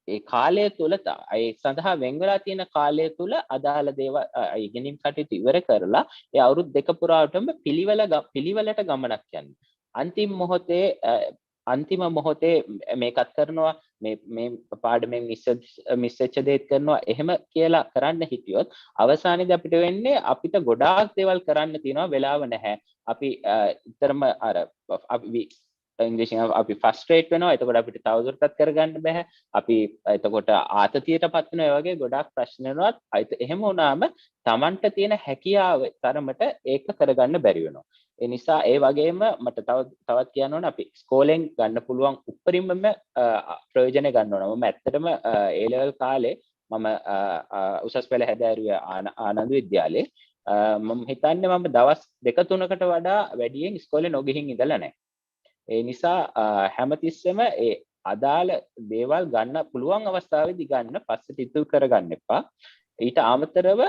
ඒ කාලය තුල ඒ සඳහා වෙන් වෙලා තියෙන කාලය තුල අදාළ දේවල් ඉගෙනීම් කටයුතු ඉවර කරලා ඒ අවුරුදු දෙක පුරාවටම පිළිවෙලට ගමනක් යන්න. අන්තිම මොහොතේ මේකත් කරනවා මේ පාඩමෙන් මිස් වෙච්ච දේත් කරනවා එහෙම කියලා කරන්න හිටියොත් අවසානයේදී අපිට වෙන්නේ අපිට ගොඩාක් දේවල් කරන්න තියෙනවා වෙලාව නැහැ. අපි ඊතරම අපි ඉංග්‍රීසියෙන් අපි ෆ්‍රස්ට්‍රේට් වෙනවා. එතකොට අපිට තවදුරටත් කරගන්න බෑ. අපි එතකොට ආතතියටපත් වෙනවා. ඒ වගේ ගොඩාක් ප්‍රශ්න වෙනවා. එහෙම වුණාම Tamanට තියෙන හැකියාව තරමට ඒක කරගන්න බැරි වෙනවා. ඒ නිසා ඒ වගේම මට තවත් කියන්න ඕන අපි ස්කෝලෙන් ගන්න පුළුවන් උපරිමම ප්‍රයෝජන ගන්න ඕන. මම ඇත්තටම A level කාලේ මම උසස් පෙළ හැදෑරුවේ ආනන්ද විද්‍යාලයේ. මම හිතන්නේ මම දවස් 2-3කට වඩා වැඩියෙන් ඉස්කෝලේ නොගිහින් ඉඳලා නැහැ. ඒ නිසා හැමතිස්සෙම ඒ අදාළ දේවල් ගන්න පුළුවන් අවස්ථාවේදී ගන්න පස්සට ඉතුරු කරගන්න එපා. ඊට අමතරව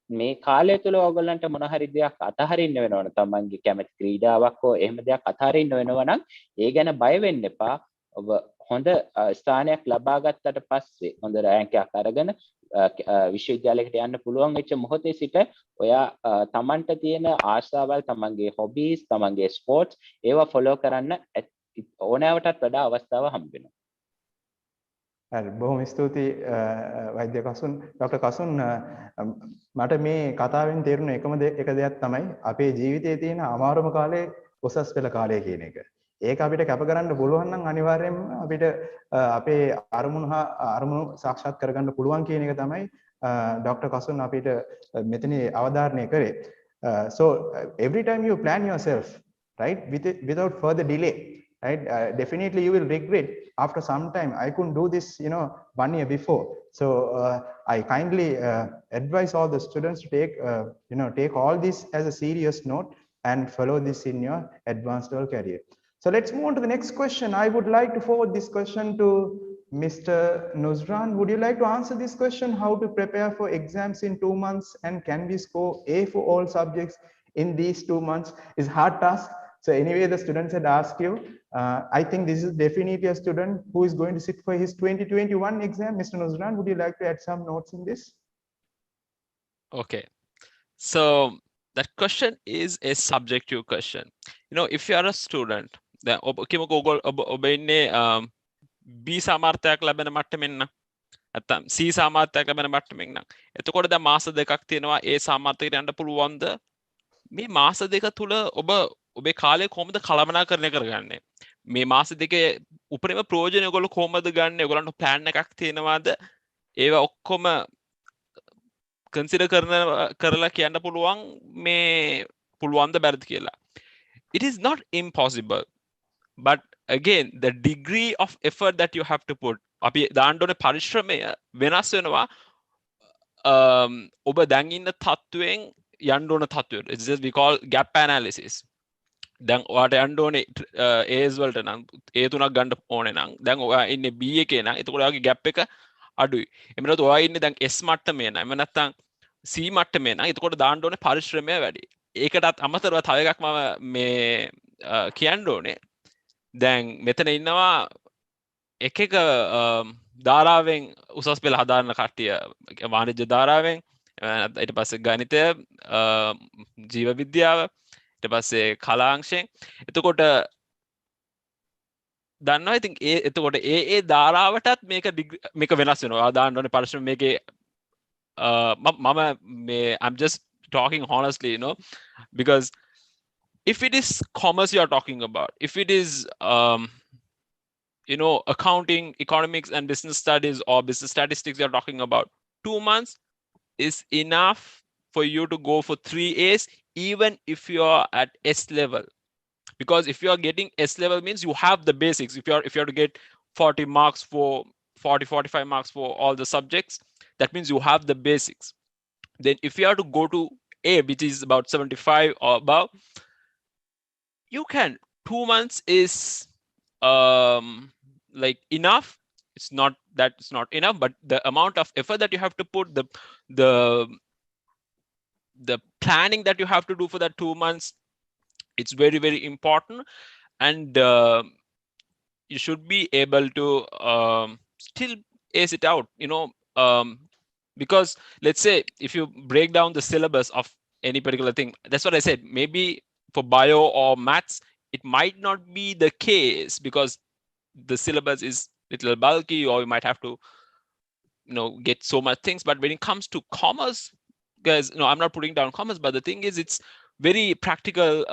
මේ කාලය තුල ඔයගොල්ලන්ට මොන හරි දෙයක් අතහරින්න වෙනවනම් තමන්ගේ කැමති ක්‍රීඩාවක් හෝ එහෙම දෙයක් අතහරින්න වෙනවනම් ඒ ගැන බය වෙන්න එපා. ඔබ හොඳ ස්ථානයක් ලබා ගත්තට පස්සේ හොඳ රෑන්ක් එකක් අරගෙන විශ්වවිද්‍යාලයකට යන්න පුළුවන් වෙච්ච මොහොතේ සිට ඔයා තමන්ට තියෙන ආශාවල් තමන්ගේ හොබීස් තමන්ගේ ස්පෝර්ට්ස් ඒවා ෆලෝ කරන්න ඕනෑවටත් වඩා අවස්ථාව හම්බ වෙනවා. හරි බොහොම ස්තුතියි වෛද්‍ය කසුන් ડોક્ટર කසුන් මට මේ කතාවෙන් තේරුණ එකම එක දෙයක් තමයි අපේ ජීවිතයේ තියෙන අමාරුම කාලේ උසස් පෙළ කාලය කියන එක. ඒක අපිට කැප කරන්න පුළුවන් නම් අනිවාර්යයෙන්ම අපිට අපේ අරමුණු සාක්ෂාත් කරගන්න පුළුවන් කියන එක තමයි ડોક્ટર කසුන් අපිට මෙතන අවධාරණය කරේ. So every time you plan yourself, right, without further delay, right, definitely you will regret after some time. I couldn't do this 1 year before. So I kindly advise all the students to take take all this as a serious note and follow this in your advanced level career. So let's move on to the next question. I would like to forward this question to Mr. Nuzran. Would you like to answer this question? How to prepare for exams in 2 months, and can we score A for all subjects in these 2 months? Is hard task. So anyway, the students had asked you. I think this is definitely a student who is going to sit for his 2021 exam. Mr. Nuzran, would you like to add some notes in this? Okay. So that question is a subjective question. You know, if you are a student, then B සාමාර්ථයක් ලැබෙන මට්ටමින් නම් නැත්නම් C සාමාර්ථයක් ලැබෙන මට්ටමින් නම් එතකොට දැන් මාස දෙකක් තියෙනවා A සාමාර්ථයකට යන්න පුළුවන්ද? මේ මාස දෙක තුල ඔබේ කාලය කොහොමද කළමනාකරණය කරගන්නේ? මේ මාස දෙකේ උපරිම ප්‍රයෝජන ඔයගොල්ලෝ කොහොමද ගන්න? ඔයගොල්ලන්ට ප්ලෑන් එකක් තියෙනවද? ඒවා ඔක්කොම කන්සිඩර් කරලා කියන්න පුළුවන් මේ පුළුවන්ද බැරිද කියලා. It is not impossible, but again the degree of effort that you have to put, අපි දාන්න ඕනේ පරිශ්‍රමය වෙනස් වෙනවා ඔබ දැන් ඉන්න තත්ත්වයෙන් යන්න ඕන තත්ත්වයට. It's just we call gap analysis. දැන් ඔයාට යන්න ඕනේ A's වලට නම් A තුනක් ගන්න ඕනේ නම් දැන් ඔයා ඉන්නේ B එකේ නම් එතකොට ඔයාගේ gap එක අඩුයි. එහෙම නැත්නම් ඔයා ඉන්නේ දැන් S මට්ටමේ නම් එහෙම නැත්නම් C මට්ටමේ නම් එතකොට දාන්න ඕනේ පරිශ්‍රමය වැඩි. ඒකටත් අමතරව තව එකක් මම මේ කියන්න ඕනේ. දැන් මෙතන ඉන්නවා එක ධාරාවෙන් උසස් පෙළ හදාරන කට්ටිය වාණිජ්‍ය ධාරාවෙන් ඊට පස්සේ ගණිතය ජීව විද්‍යාව ඊට පස්සේ කලාංශයෙන් එතකොට දන්නවා ඉතින් එතකොට ඒ ධාරාවටත් මේක වෙනස් වෙනවා දාන්න ඕනේ පරිශ්‍රම මේකේ මම මේ I'm just talking honestly, you know, because if it is commerce you are talking about, if it is you know, accounting, economics and business studies or business statistics you're talking about, 2 months is enough for you to go for 3 A's, even if you're at S level. Because if you are getting S level means you have the basics. If you are to get 40 marks for 45 marks for all the subjects, that means you have the basics. Then if you are to go to A, which is about 75 or above, you can. 2 months is like enough. It's not that it's not enough, but the amount of effort that you have to put, the planning that you have to do for that 2 months, it's very, very important. And you should be able to still ace it out, you know, because let's say if you break down the syllabus of any particular thing, that's what I said, maybe for bio or maths it might not be the case because the syllabus is little bulky, or you might have to, you know, get so much things. But when it comes to commerce, guys, no, I'm not putting down commerce, but the thing is it's very practical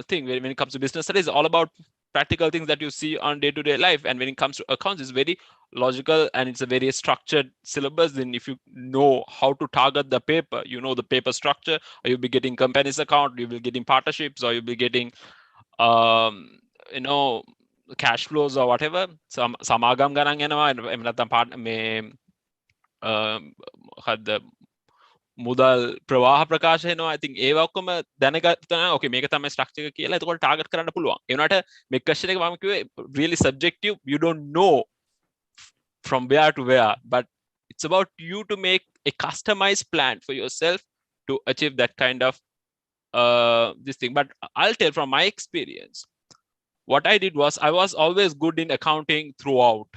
thing. When it comes to business studies, all about practical things that you see on day-to-day life. And when it comes to accounts, it's very logical and it's a very structured syllabus. Then if you know how to target the paper, you know the paper structure, or you'll be getting companies account, you will be getting partnerships, or you'll be getting you know, cash flows or whatever. සමාගම් ගණන් යනවා එහෙම නැත්නම් මේ මොකද්ද මුදල් ප්‍රවාහ ප්‍රකාශ වෙනවා. I think ඒව ඔක්කොම දැනගත්තා නම් okay මේක තමයි ස්ට්‍රක්චර් එක කියලා එතකොට ටාගට් කරන්න පුළුවන්. ඒ වුණාට මේ ක්වෙස්චන් එක මම කිව්වේ really subjective, you don't know from where to where, but it's about you to make a customized plan for yourself to achieve that kind of this thing. But I'll tell from my experience, what I did was I was always good in accounting throughout.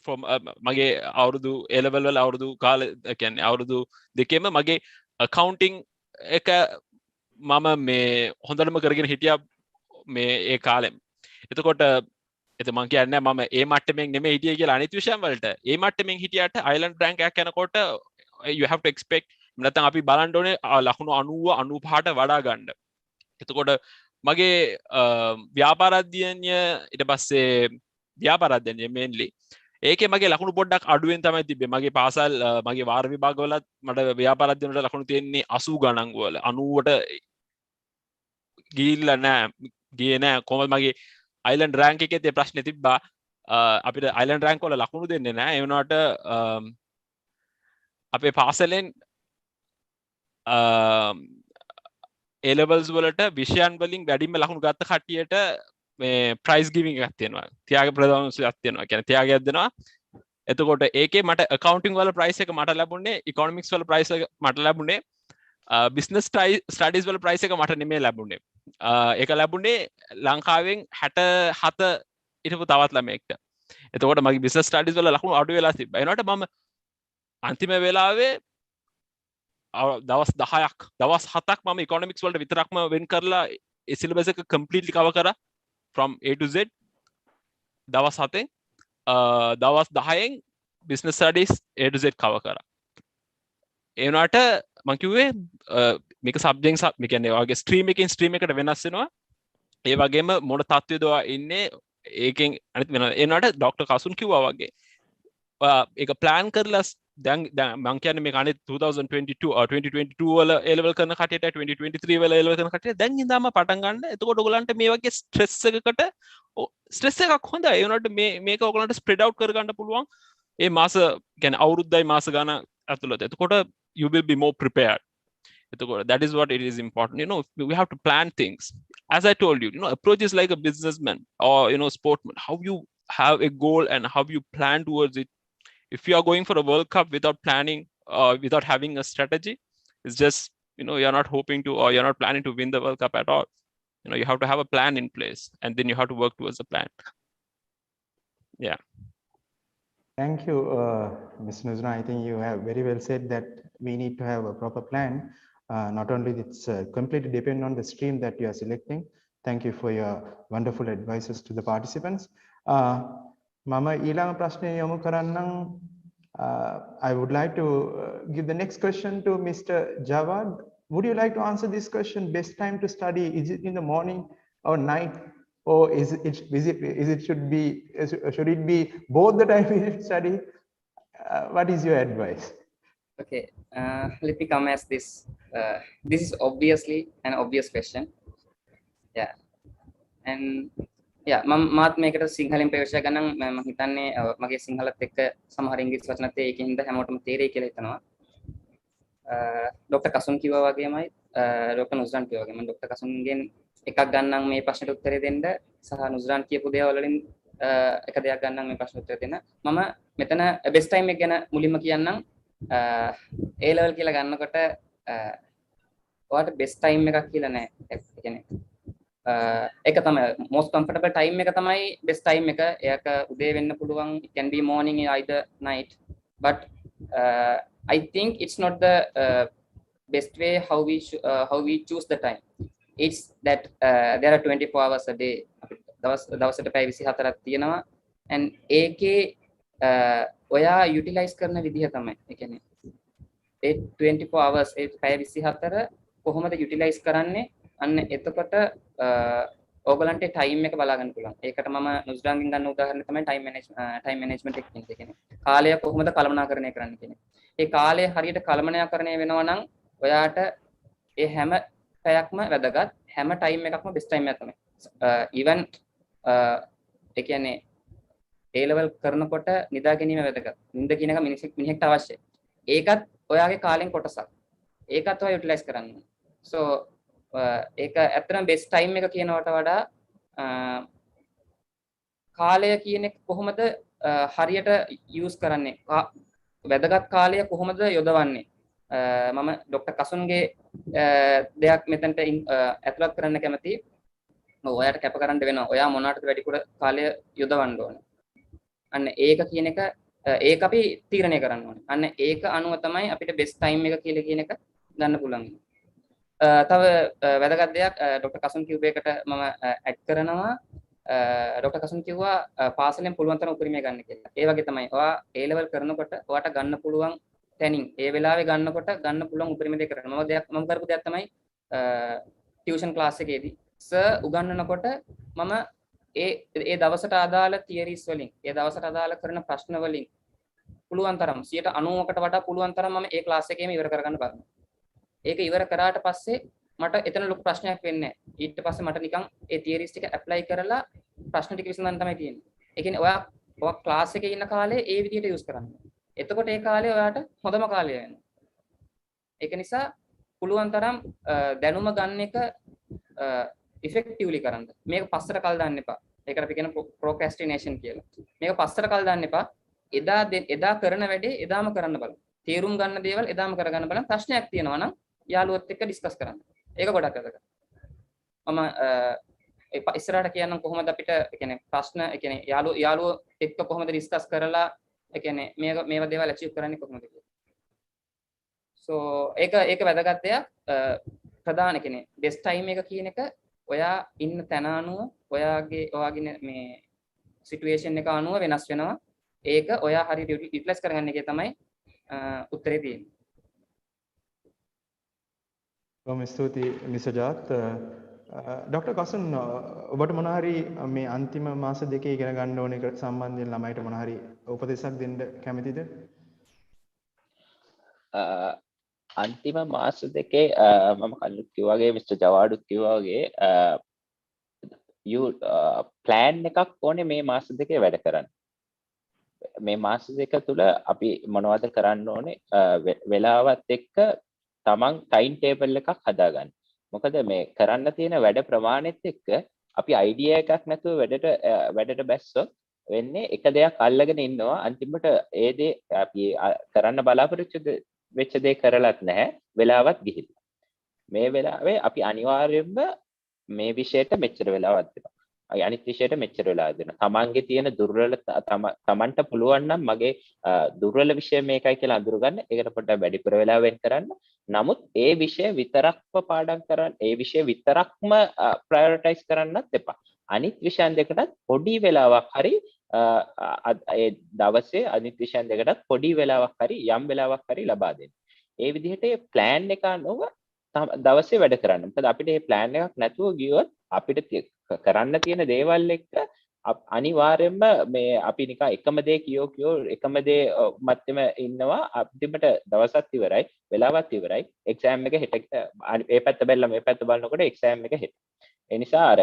From මගේ අවුරුදු A level වල අවුරුදු කාලේ කියන්නේ අවුරුදු දෙකේම මගේ accounting එක මම මේ හොඳටම කරගෙන හිටියා මේ ඒ කාලෙම. එතකොට මම කියන්නේ මම ඒ මට්ටමින් නෙමෙයි හිටියේ කියලා අනිත් විෂයන් වලට. ඒ මට්ටමින් හිටියට island rank එකක් යනකොට you have to expect නැත්නම් අපි බලන්න ඕනේ ලකුණු 90 95ට වඩා ගන්න. එතකොට මගේ ව්‍යාපාර අධ්‍යයනය ඊට පස්සේ ව්‍යාපාර අධ්‍යයනය mainly ඒකේ මගේ ලකුණු පොඩ්ඩක් අඩුවෙන් තමයි තිබ්බේ. මගේ පාසල් මගේ වාර විභාගවලත් මට ව්‍යාපාර අධ්‍යයන වල ලකුණු තියෙන්නේ 80 ගණන් වල 90ට ගිහිල්ලා නැහැ. ගියේ නැහැ. කොහොමද මගේ island rank එකේ තේ ප්‍රශ්නේ තිබ්බා. අපිට island rank වල ලකුණු දෙන්නේ නැහැ. ඒ වුණාට අපේ පාසලෙන් A levels වලට විෂයන් වලින් වැඩිම ලකුණු ගත්ත කට්ටියට මේ ප්‍රයිස් ගිවිං එකක් තියෙනවා. ත්‍යාග ප්‍රදානෝත්සවයක් තියෙනවා. කියන්නේ ත්‍යාගයක් දෙනවා. එතකොට ඒකේ මට accounting වල price එක මට ලැබුණේ economics වල price එක මට ලැබුණේ business studies වල price එක මට නෙමෙයි ලැබුණේ. ඒක ලැබුණේ ලංකාවෙන් 67 හිටපු තවත් ළමයෙක්ට. එතකොට මගේ business studies වල ලකුණු අඩු වෙලා තිබ්බා. ඒනකොට මම අන්තිම වෙලාවේ දවස් 10ක් දවස් 7ක් මම economics වලට විතරක්ම වෙන් කරලා ඒ syllabus එක completely cover කරා from A to Z දවස් 7ෙන් දවස් 10න් business studies A to Z cover කරා. ඒ වුණාට මම කිව්වේ මේක subject මේ කියන්නේ ඔයගේ stream එකකින් stream එකට වෙනස් වෙනවා. ඒ වගේම මොන තත්ත්වෙද ඔයා ඉන්නේ ඒකෙන් අනිත් වෙනවා. ඒ වුණාට ડોක්ටර් කසුන් කිව්වා වගේ ඒක plan කරලා දැන් මම කියන්නේ මේක අනිත් 2022 2022 වල A level කරන කට්ටියට 2023 වල A level කරන කට්ටියට දැන් ඉඳන්ම පටන් ගන්න. එතකොට ඔයගලන්ට මේ වගේ ස්ට්‍රෙස් එකක් හොඳයි. ඒ වුණාට මේක ඔයගලන්ට ස්ප්‍රෙඩ් අවුට් කරගන්න පුළුවන්. ඒ මාස කියන්නේ අවුරුද්දයි මාස ගාන ඇතුළත. එතකොට you will be more prepared. That is what it is important. We have to plan things. As I told you, approach is like a businessman or sportsman. How you have a goal and how you plan towards it. If you are going for a World Cup without planning or without having a strategy, it's just you're not hoping to or you're not planning to win the World Cup at all. You have to have a plan in place and then you have to work towards the plan. Yeah. Thank you, Ms. Nuzra. I think you have very well said that we need to have a proper plan. Not only it's completely depend on the stream that you are selecting. Thank you for your wonderful advices to the participants. Mama ඊළඟ ප්‍රශ්නය යොමු කරන්නම්. I would like to give the next question to Mr. Jawad. Would you like to answer this question? Best time to study, is it in the morning or night? Or should it be both the time we should study? What is your advice? Okay, let me come as this. This is obviously an obvious question. Yeah, and yeah, මාත් මේකට සිංහලෙන් ප්‍රයෝජනය ගන්න මම හිතන්නේ මගේ සිංහලත් එක්ක සමහර ඉංග්‍රීසි වචනත් ඒකින්ද හැමෝටම තේරෙයි කියලා හිතනවා. ડોક્ટર කසුන් කිව්වා වගේමයි ડોક્ટર නුස්රාන් කිව්වා වගේම ડોક્ટર කසුන්ගෙන් එකක් ගන්නම් මේ ප්‍රශ්නෙට උත්තරේ දෙන්න සහ නුස්රාන් කියපු දේවල් වලින් එක දෙයක් ගන්නම් මේ ප්‍රශ්නෙට උත්තර දෙන්න. මම මෙතන බෙස්ට් ටයිම් එක ගැන මුලින්ම කියන්නම්. A level කියලා ගන්නකොට ඔයාට බෙස්ට් ටයිම් එකක් කියලා නෑ. ඒ කියන්නේ ඒක තමයි most comfortable time එක තමයි best time එක. ඒක උදේ වෙන්න පුළුවන්, it can be morning or either night, but I think it's not the best way how we choose the time. It's that there are 24 hours a day. දවසට පැය 24ක් තියෙනවා and ඒකේ ඔයා utilize කරන විදිහ තමයි. ඒ කියන්නේ ඒ 24 hours ඒ පැය 24 කොහොමද utilize කරන්නේ? අන්න එතකොට ඕගලන්ට ටයිම් එක බලා ගන්න පුළුවන්. ඒකට මම නුස්රාන්ගෙන් ගන්න උදාහරණය තමයි ටයිම් මැනේජ්මන්ට් එක කියන්නේ. කාලය කොහොමද කළමනාකරණය කරන්න කියන්නේ. ඒ කාලය හරියට කළමනාකරණය වෙනවා නම් ඔයාට ඒ හැම පැයක්ම වැදගත්. හැම ටයිම් එකක්ම බෙස්ට් ටයිම් එක තමයි. even ඒ කියන්නේ A level කරනකොට නිදා ගැනීම වැදගත්. නිින්ද කියන එක මිනිහෙක්ට අවශ්‍යයි. ඒකත් ඔයාගේ කාලෙන් කොටසක්. ඒකත් ඔයා යුටිලයිස් කරන්න. so ඒක ඇත්තටම බෙස්ට් ටයිම් එක කියනවට වඩා කාලය කියන එක කොහොමද හරියට යූස් කරන්නේ, වැදගත් කාලය කොහොමද යොදවන්නේ. මම ડોક્ટર කසුන්ගේ දෙයක් මෙතනට ඇතුළත් කරන්න කැමතියි. ඔයාට කැප කරන්න වෙනවා. ඔයා මොනකටද වැඩිපුර කාලය යොදවන්න ඕනේ. අන්න ඒක කියන එක ඒක අපි තීරණය කරන්න ඕනේ. අන්න ඒක අනුව තමයි අපිට බෙස්ට් ටයිම් එක කියලා කියන එක ගන්න පුළුවන්. තව වැදගත් දෙයක් ડોક્ટર කසුන් කිව්ව එකට මම ඇඩ් කරනවා. ડોક્ટર කසුන් කිව්වා පාසලෙන් පුළුවන් තරම් උපරිමය ගන්න කියලා. ඒ වගේ තමයි ඔයා A level කරනකොට ඔයාට ගන්න පුළුවන් ටැනින් ඒ වෙලාවේ ගන්නකොට ගන්න පුළුවන් උපරිම දෙයක් කරන්න. මම කරපු දෙයක් තමයි ටියුෂන් ක්ලාස් එකේදී සර් උගන්වනකොට මම ඒ දවසට අදාළ තියරිස් වලින් ඒ දවසට අදාළ කරන ප්‍රශ්න වලින් පුළුවන් තරම් 90%කට වඩා පුළුවන් තරම් මම ඒ ක්ලාස් එකේම ඉවර කරගන්න බලනවා. ඒක ඉවර කරාට පස්සේ මට එතන ලොකු ප්‍රශ්නයක් වෙන්නේ නැහැ. ඊට පස්සේ මට නිකන් ඒ තියරිස් ටික ඇප්ලයි කරලා ප්‍රශ්න ටික විසඳන්න තමයි තියෙන්නේ. ඒ කියන්නේ ඔයා ක්ලාස් එකේ ඉන්න කාලේ ඒ විදිහට යූස් කරන්න. එතකොට ඒ කාලේ ඔයාට හොඳම කාලය වෙනවා. ඒක නිසා පුළුවන් තරම් දැනුම ගන්න එක effectively කරන්න. මේක පස්සට කල් දාන්න එපා. ඒකට අපි කියන procrastination කියලා. මේක පස්සට කල් දාන්න එපා. එදා කරන වැඩේ එදාම කරන්න බලන්න. තේරුම් ගන්න දේවල් එදාම කරගන්න බලන්න. ප්‍රශ්නයක් තියෙනවා නම් යාළුවොත් එක්ක ඩිස්කස් කරන්න. ඒක ගොඩක් වැදගත්. මම ඉස්සරහට කියන්නම් කොහොමද අපිට කියන්නේ ප්‍රශ්න කියන්නේ යාළුවෝ එක්ක කොහොමද ඩිස්කස් කරලා කියන්නේ මේවා දේවල් achieve කරන්නේ කොහොමද කියලා. so ඒක වැදගත් දෙයක්. ප්‍රධාන කියන්නේ best time එක කියන එක ඔයා ඉන්න තැන අනුව ඔයාගේ මේ situation එක අනුව වෙනස් වෙනවා. ඒක ඔයා හරියට යුටිලයිස් කරගන්න එකේ තමයි උත්තරේ තියෙන්නේ. බොහොම ස්තුතියි මිසජාත්. ඩොක්ටර් කසුන් ඔබට මොන හරි මේ අන්තිම මාස දෙකේ ඉගෙන ගන්න ඕන එක සම්බන්ධයෙන් ළමයිට මොන හරි උපදෙසක් දෙන්න කැමතිද? අන්තිම මාස දෙකේ මම කලින් කිව්වා වගේ මිස්ටර් ජවාඩුත් කිව්වා වගේ plan එකක් ඕනේ මේ මාස දෙකේ වැඩ කරන්න. මේ මාස දෙක තුල අපි මොනවද කරන්න ඕනේ වෙලාවත් එක්ක තමන් ටයිම් ටේබල් එකක් හදාගන්න. මොකද මේ කරන්න තියෙන වැඩ ප්‍රමාණෙත් එක්ක අපි අයිඩියා එකක් නැතුව වැඩට බැස්සොත් වෙන්නේ එක දෙයක් අල්ලගෙන ඉන්නවා අන්තිමට ඒ දේ අපි කරන්න බලාපොරොත්තු වෙච්ච දේ කරලත් නැහැ වෙලාවත් ගිහිල්ලා. මේ වෙලාවේ අපි අනිවාර්යයෙන්ම මේ විෂයට මෙච්චර වෙලාවක් දෙනවා. අනිත් විෂයට මෙච්චර වෙලාවක් දෙනවා. තමන්ගේ තියෙන දුර්වල තමන්ට පුළුවන් නම් මගේ දුර්වල විෂය මේකයි කියලා අඳුරගන්න. ඒකට පොඩ්ඩක් වැඩිපුර වෙලාව වෙන් කරන්න. නමුත් ඒ විෂය විතරක්ම පාඩම් කරන්න, ඒ විෂය විතරක්ම ප්‍රයොරිටයිස් කරන්නත් එපා. අනිත් විෂයන් දෙකටත් පොඩි වෙලාවක් හරි ඒ දවසේ අනිත් විෂයන් දෙකටත් පොඩි වෙලාවක් හරි යම් වෙලාවක් හරි ලබා දෙන්න. ඒ විදිහට ඒ ප්ලෑන් එක අනුව දවසේ වැඩ කරන්න. මොකද අපිට මේ ප්ලෑන් එකක් නැතුව ගියොත් අපිට කරන්න තියෙන දේවල් එක්ක අනිවාර්යයෙන්ම මේ අපි නිකන් එකම දේ කියෝ එකම දේ මැත්තේම ඉන්නවා. අන්තිමට දවසත් ඉවරයි, වෙලාවත් ඉවරයි. එක්සෑම් එක හෙට මේ පැත්ත බැලලා මේ පැත්ත බලනකොට එක්සෑම් එක හෙට. ඒ නිසා අර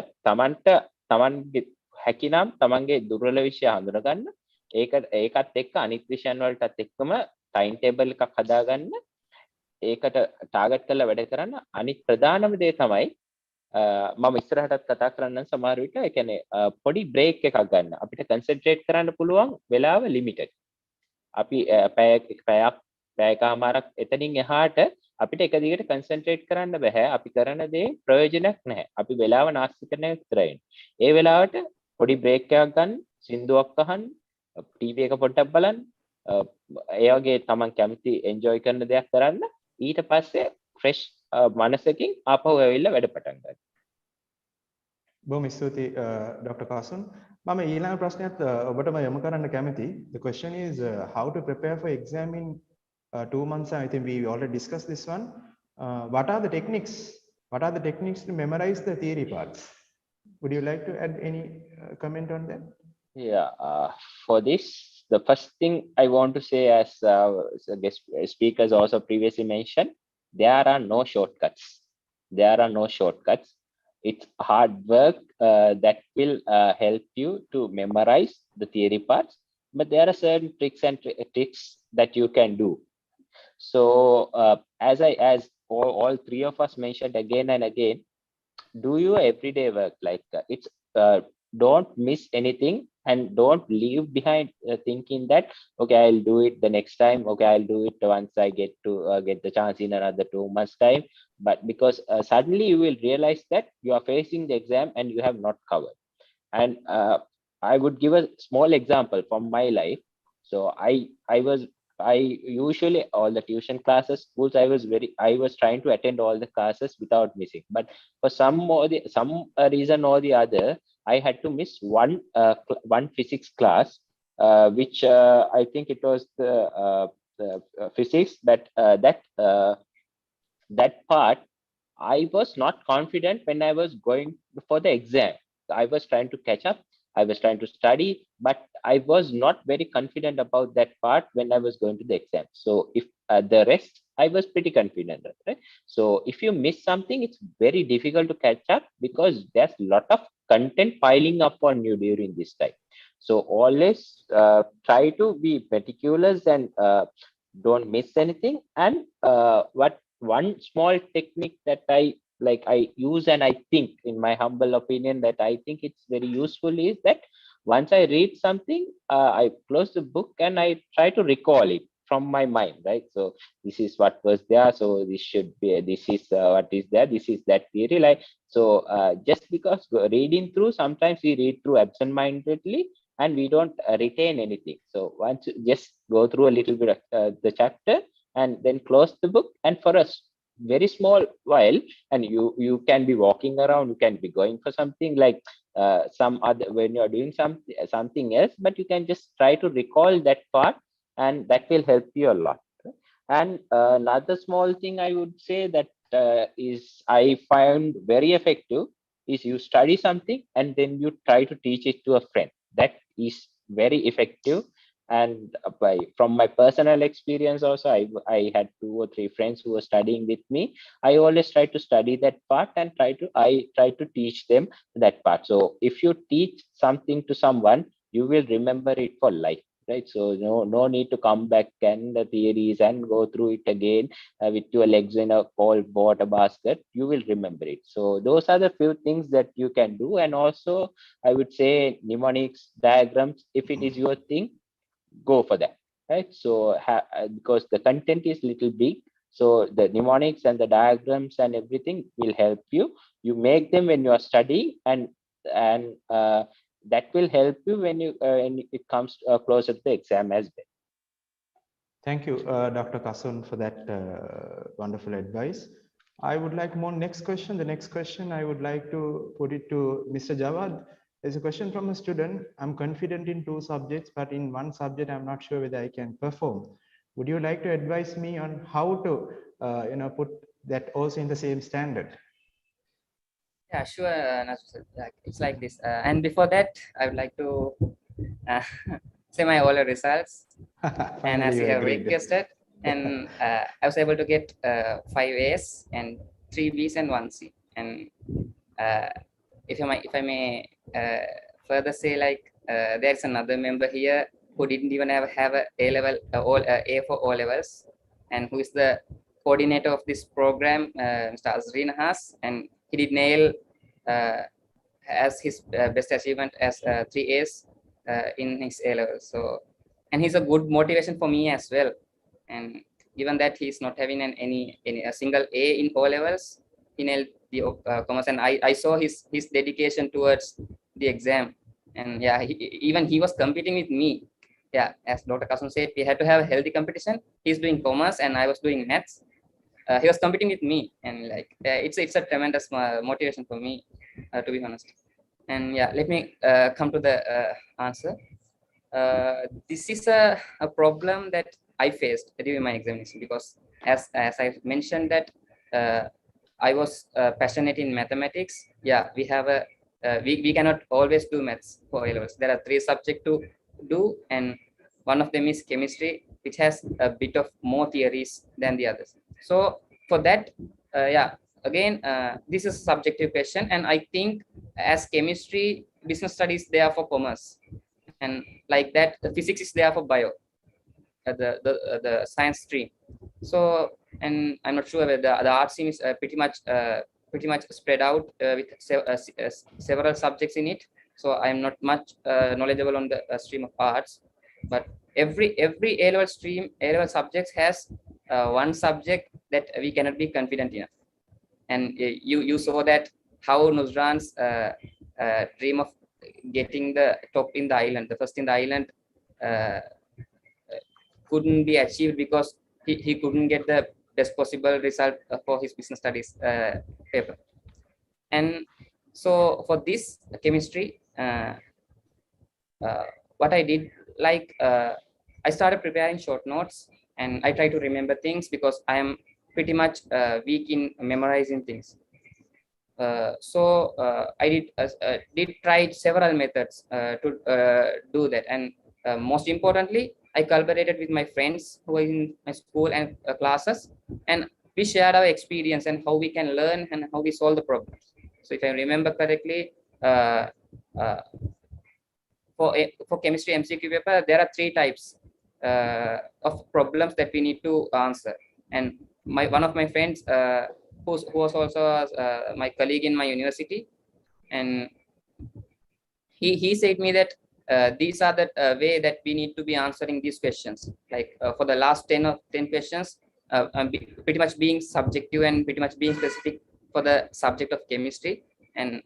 තමන්ගේ හැකිනම් තමන්ගේ දුර්වල විෂය හඳුනගන්න. ඒකත් එක්ක අනිත් විෂයන් වලටත් එක්කම ටයිම් ටේබල් එකක් හදාගන්න. ඒකට ටාගට් කරලා වැඩ කරන්න. අනිත් ප්‍රධානම දේ තමයි මම ඉස්සරහටත් කතා කරන්න සමහර විට ඒ කියන්නේ පොඩි බ්‍රේක් එකක් ගන්න. අපිට කන්සන්ට්‍රේට් කරන්න පුළුවන් වෙලාව ලිමිටඩ්. අපි පැයකමාරක් එතනින් එහාට අපිට එක දිගට කන්සන්ට්‍රේට් කරන්න බෑ. අපි කරන දේ ප්‍රයෝජනයක් නැහැ. අපි වෙලාව නාස්ති කරන එක විතරයි. ඒ වෙලාවට පොඩි බ්‍රේක් එකක් ගන්න, සින්දුවක් අහන්න, ටීවී එක පොඩ්ඩක් බලන්න. ඒ වගේ තමන් කැමති එන්ජොයි කරන දෙයක් කරන්න. ඊට පස්සේ ෆ්‍රෙෂ් මනසකින් ආපහු ඇවිල්ලා වැඩ පටන් ගන්න. බොහොම ස්තුතියි ඩොක්ටර් කාසුන්. මම ඊළඟ ප්‍රශ්නයත් ඔබටම යොමු කරන්න කැමතියි. The question is how to prepare for exam in 2 months. I think we already discussed this one. What are the techniques? What are the techniques to memorize the theory parts? Would you like to add any comment on that? Yeah, for this, the first thing I want to say, as guest speakers also previously mentioned, there are no shortcuts. There are no shortcuts. It's hard work that will help you to memorize the theory parts, but there are certain tricks that you can do. So as all three of us mentioned again and again, do your everyday work. Like it's don't miss anything and don't leave behind thinking that okay, I'll do it the next time. Okay, I'll do it once I get the chance in another 2 months time. But because suddenly you will realize that you are facing the exam and you have not covered. And I would give a small example from my life. So I usually all the tuition classes, schools, I was trying to attend all the classes without missing. But for some reason or the other, I had to miss one physics class, which I think it was the physics that part. I was not confident when I was going for the exam. I was trying to catch up. I was trying to study, but I was not very confident about that part when I was going to the exam. So if the rest, I was pretty confident, right? So if you miss something, it's very difficult to catch up because there's a lot of content piling up on you during this time. So always try to be meticulous and don't miss anything. And one small technique that I use, and I think, in my humble opinion, that I think it's very useful, is that once I read something, I close the book and I try to recall it from my mind, right? So this is what was there, so this should be, this is what is there, this is that theory, like. So just because reading through, sometimes we read through absent-mindedly and we don't retain anything. So once you just go through a little bit of the chapter and then close the book, and for a very small while, and you can be walking around, you can be going for something, like some other, when you're doing something else, but you can just try to recall that part, and that will help you a lot. And another small thing I would say that is I find very effective is you study something and then you try to teach it to a friend. That is very effective. And from my personal experience also, I had 2 or 3 friends who were studying with me. I always try to study that part and I try to teach them that part. So if you teach something to someone, you will remember it for life, right? So no need to come back and the theories and go through it again with your legs in a cold water basket. You will remember it. So those are the few things that you can do. And also I would say mnemonics, diagrams, if it is your thing, go for that, right? So because the content is little big, so the mnemonics and the diagrams and everything will help you. You make them when you are studying, and that will help you when it comes closer to the exam as well. Thank you, Dr. Kasun, for that wonderful advice. I would like more next question. The next question I would like to put it to Mr. Jawad. There's a question from a student. I'm confident in 2 subjects, but in one subject, I'm not sure whether I can perform. Would you like to advise me on how to, put that also in the same standard? Yeah, sure. It's like this. And before that, I would like to uh, say my all results. And as you have requested, and I was able to get 5 A's and 3 B's and 1 C. And if I may further say, like there's another member here who didn't even have a A level, A for O levels, and who is the coordinator of this program, Mr. Azreen Has, and he did nail as his best achievement as 3 A's in his A level. So, and he's a good motivation for me as well. And given that he's not having a single A in O levels, he nailed the commerce, and I saw his dedication towards the exam. And yeah, even he was competing with me. Yeah, as Dr. Kasun said, we had to have a healthy competition. He's doing commerce and I was doing maths. He was competing with me, and like it's a tremendous motivation for me, to be honest. And yeah, let me come to the answer. This is a problem that I faced during my examination, because as I mentioned that I was passionate in mathematics. Yeah, we have a we cannot always do maths for A levels. There are 3 subjects to do, and one of them is chemistry, which has a bit of more theories than the others. So for that, yeah, again, this is a subjective question, and I think as chemistry, business studies, they are for commerce, and like that, the physics is there for bio, the science stream. So, and I'm not sure whether the art stream is pretty much spread out with several subjects in it. So I'm not much knowledgeable on the stream of arts, but every A level stream, A level subjects has one subject that we cannot be confident enough. And you saw that how Nusran's dream of getting the top in the island, the first in the island, couldn't be achieved because he couldn't get the best possible result for his business studies paper. And so for this chemistry, what I did, like I started preparing short notes, and I try to remember things because I am pretty much weak in memorizing things. So I did try several methods to do that, and most importantly, I collaborated with my friends who are in my school and classes, and we shared our experience and how we can learn and how we solve the problems. So if I remember correctly, for chemistry MCQ paper, there are 3 types of problems that we need to answer, and one of my friends who was also my colleague in my university, and he said me that these are the way that we need to be answering these questions. Like for the last 10 questions, pretty much being subjective and pretty much being specific for the subject of chemistry. And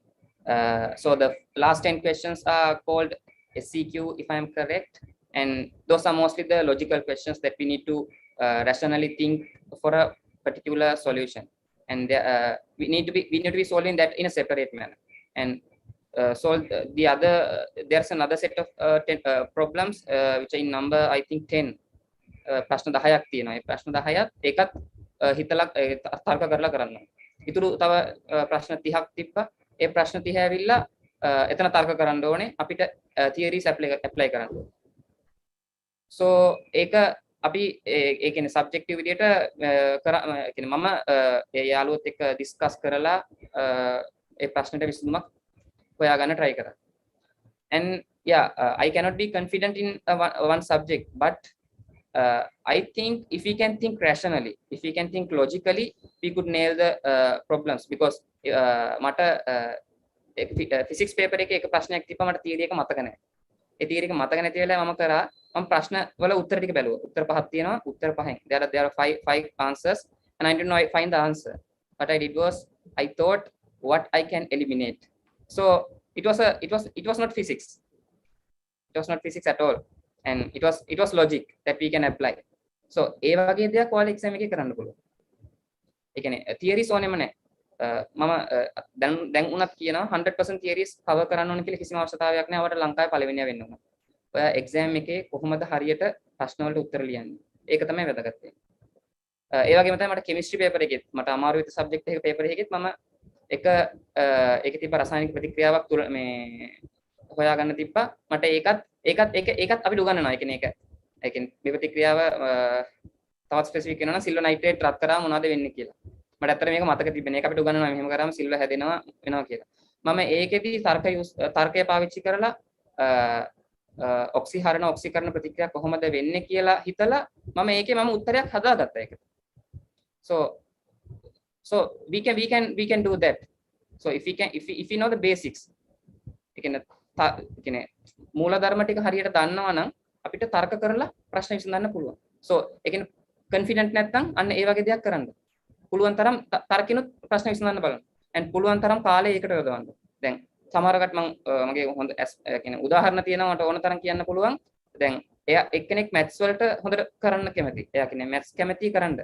so the last 10 questions are called SCQ, if I am correct. And those are mostly the logical questions that we need to rationally think for a particular solution. And we need to be solving that in a separate manner. And so the other there's another set of 10 problems which are in number I think 10. ප්‍රශ්න 10ක් තියෙනවා. ඒ ප්‍රශ්න 10ක් ඒකත් හිතලා තර්ක කරලා කරන්න. ඊටු තව ප්‍රශ්න 30ක් තිබ්බා. ඒ ප්‍රශ්න 30 ඇවිල්ලා එතන තර්ක කරන්න ඕනේ. අපිට theories apply කරන්න. So ඒක අපි ඒ කියන්නේ subjective විදියට කියන්නේ මම ඒ යාළුවොත් එක්ක discuss කරලා ඒ ප්‍රශ්නෙට විසඳුමක් හොයාගන්න try කරා. And yeah, I cannot be confident in one subject, but I think if we can think rationally, if we can think logically, we could nail the problems. Because මට physics paper එකේ එක ප්‍රශ්නයක් තිබ්බා මට theory එක මතක නැහැ. ඒ theory එක මතක නැති වෙලාව මම කරා මම ප්‍රශ්න වල උත්තර ටික බැලුවා. උත්තර පහක් තියෙනවා. උත්තර පහෙන් there are five answers and I did not find the answer. What I did was I thought what I can eliminate. So it was not physics. It was not physics at all, and it was logic that we can apply. So ඒ වගේ දේක් ඔයාලා exam එකේ කරන්න පුළුවන්. ඒ කියන්නේ theories ඕනෙම නැහැ. මම දැන් උනත් කියනවා 100% theories cover කරන්න ඕන කියලා කිසිම අවශ්‍යතාවයක් නැහැ. ඔයාලට ලංකාවේ පළවෙනියා වෙන්න ඕන. ඔයා exam එකේ කොහොමද හරියට ප්‍රශ්න වලට උත්තර ලියන්නේ? ඒක තමයි වැදගත් වෙන්නේ. ඒ වගේම තමයි මට chemistry paper එකෙත් මට අමාරු වෙච්ච subject එක paper එකෙත් මම එක ඒක තිබ්බ රසායනික ප්‍රතික්‍රියාවක් තුල මේ හොයාගන්න තිබ්බා. මට ඒකත් අපිට උගන්වනවා. ඒ කියන්නේ ඒ කියන්නේ මේ ප්‍රතික්‍රියාව තවත් ස්පෙસિෆික් වෙනවා නම් සිල්වර් නයිට්‍රේට් රත් කරාම මොනවද වෙන්නේ කියලා. මට ඇත්තට මේක මතක තිබෙන්නේ නැහැ. ඒක අපිට උගන්වනවා මෙහෙම කරාම සිල්වර් හැදෙනවා වෙනවා කියලා. මම ඒකෙදි තර්කය පාවිච්චි කරලා ඔක්සිකරණ ප්‍රතික්‍රියා කොහොමද වෙන්නේ කියලා හිතලා මම ඒකේ උත්තරයක් හදාගත්තා ඒකට. So we can do that. So if we know the basics, කියන්නේ මූලධර්ම ටික හරියට දන්නවා නම් අපිට තර්ක කරලා ප්‍රශ්න විසඳන්න පුළුවන්. So ඒ කියන්නේ confident නැත්නම් අන්න ඒ වගේ දෙයක් කරන්න. පුළුවන් තරම් තර්කිනුත් ප්‍රශ්න විසඳන්න බලන්න. and පුළුවන් තරම් කාලය ඒකට යොදවන්න. දැන් සමහරකට මගේ හොඳ කියන්නේ උදාහරණ තියෙනවා මට ඕන තරම් කියන්න පුළුවන්. දැන් එයා එක්කෙනෙක් maths වලට හොඳට කරන්න කැමති. එයා කියන්නේ maths කැමති කරන්න.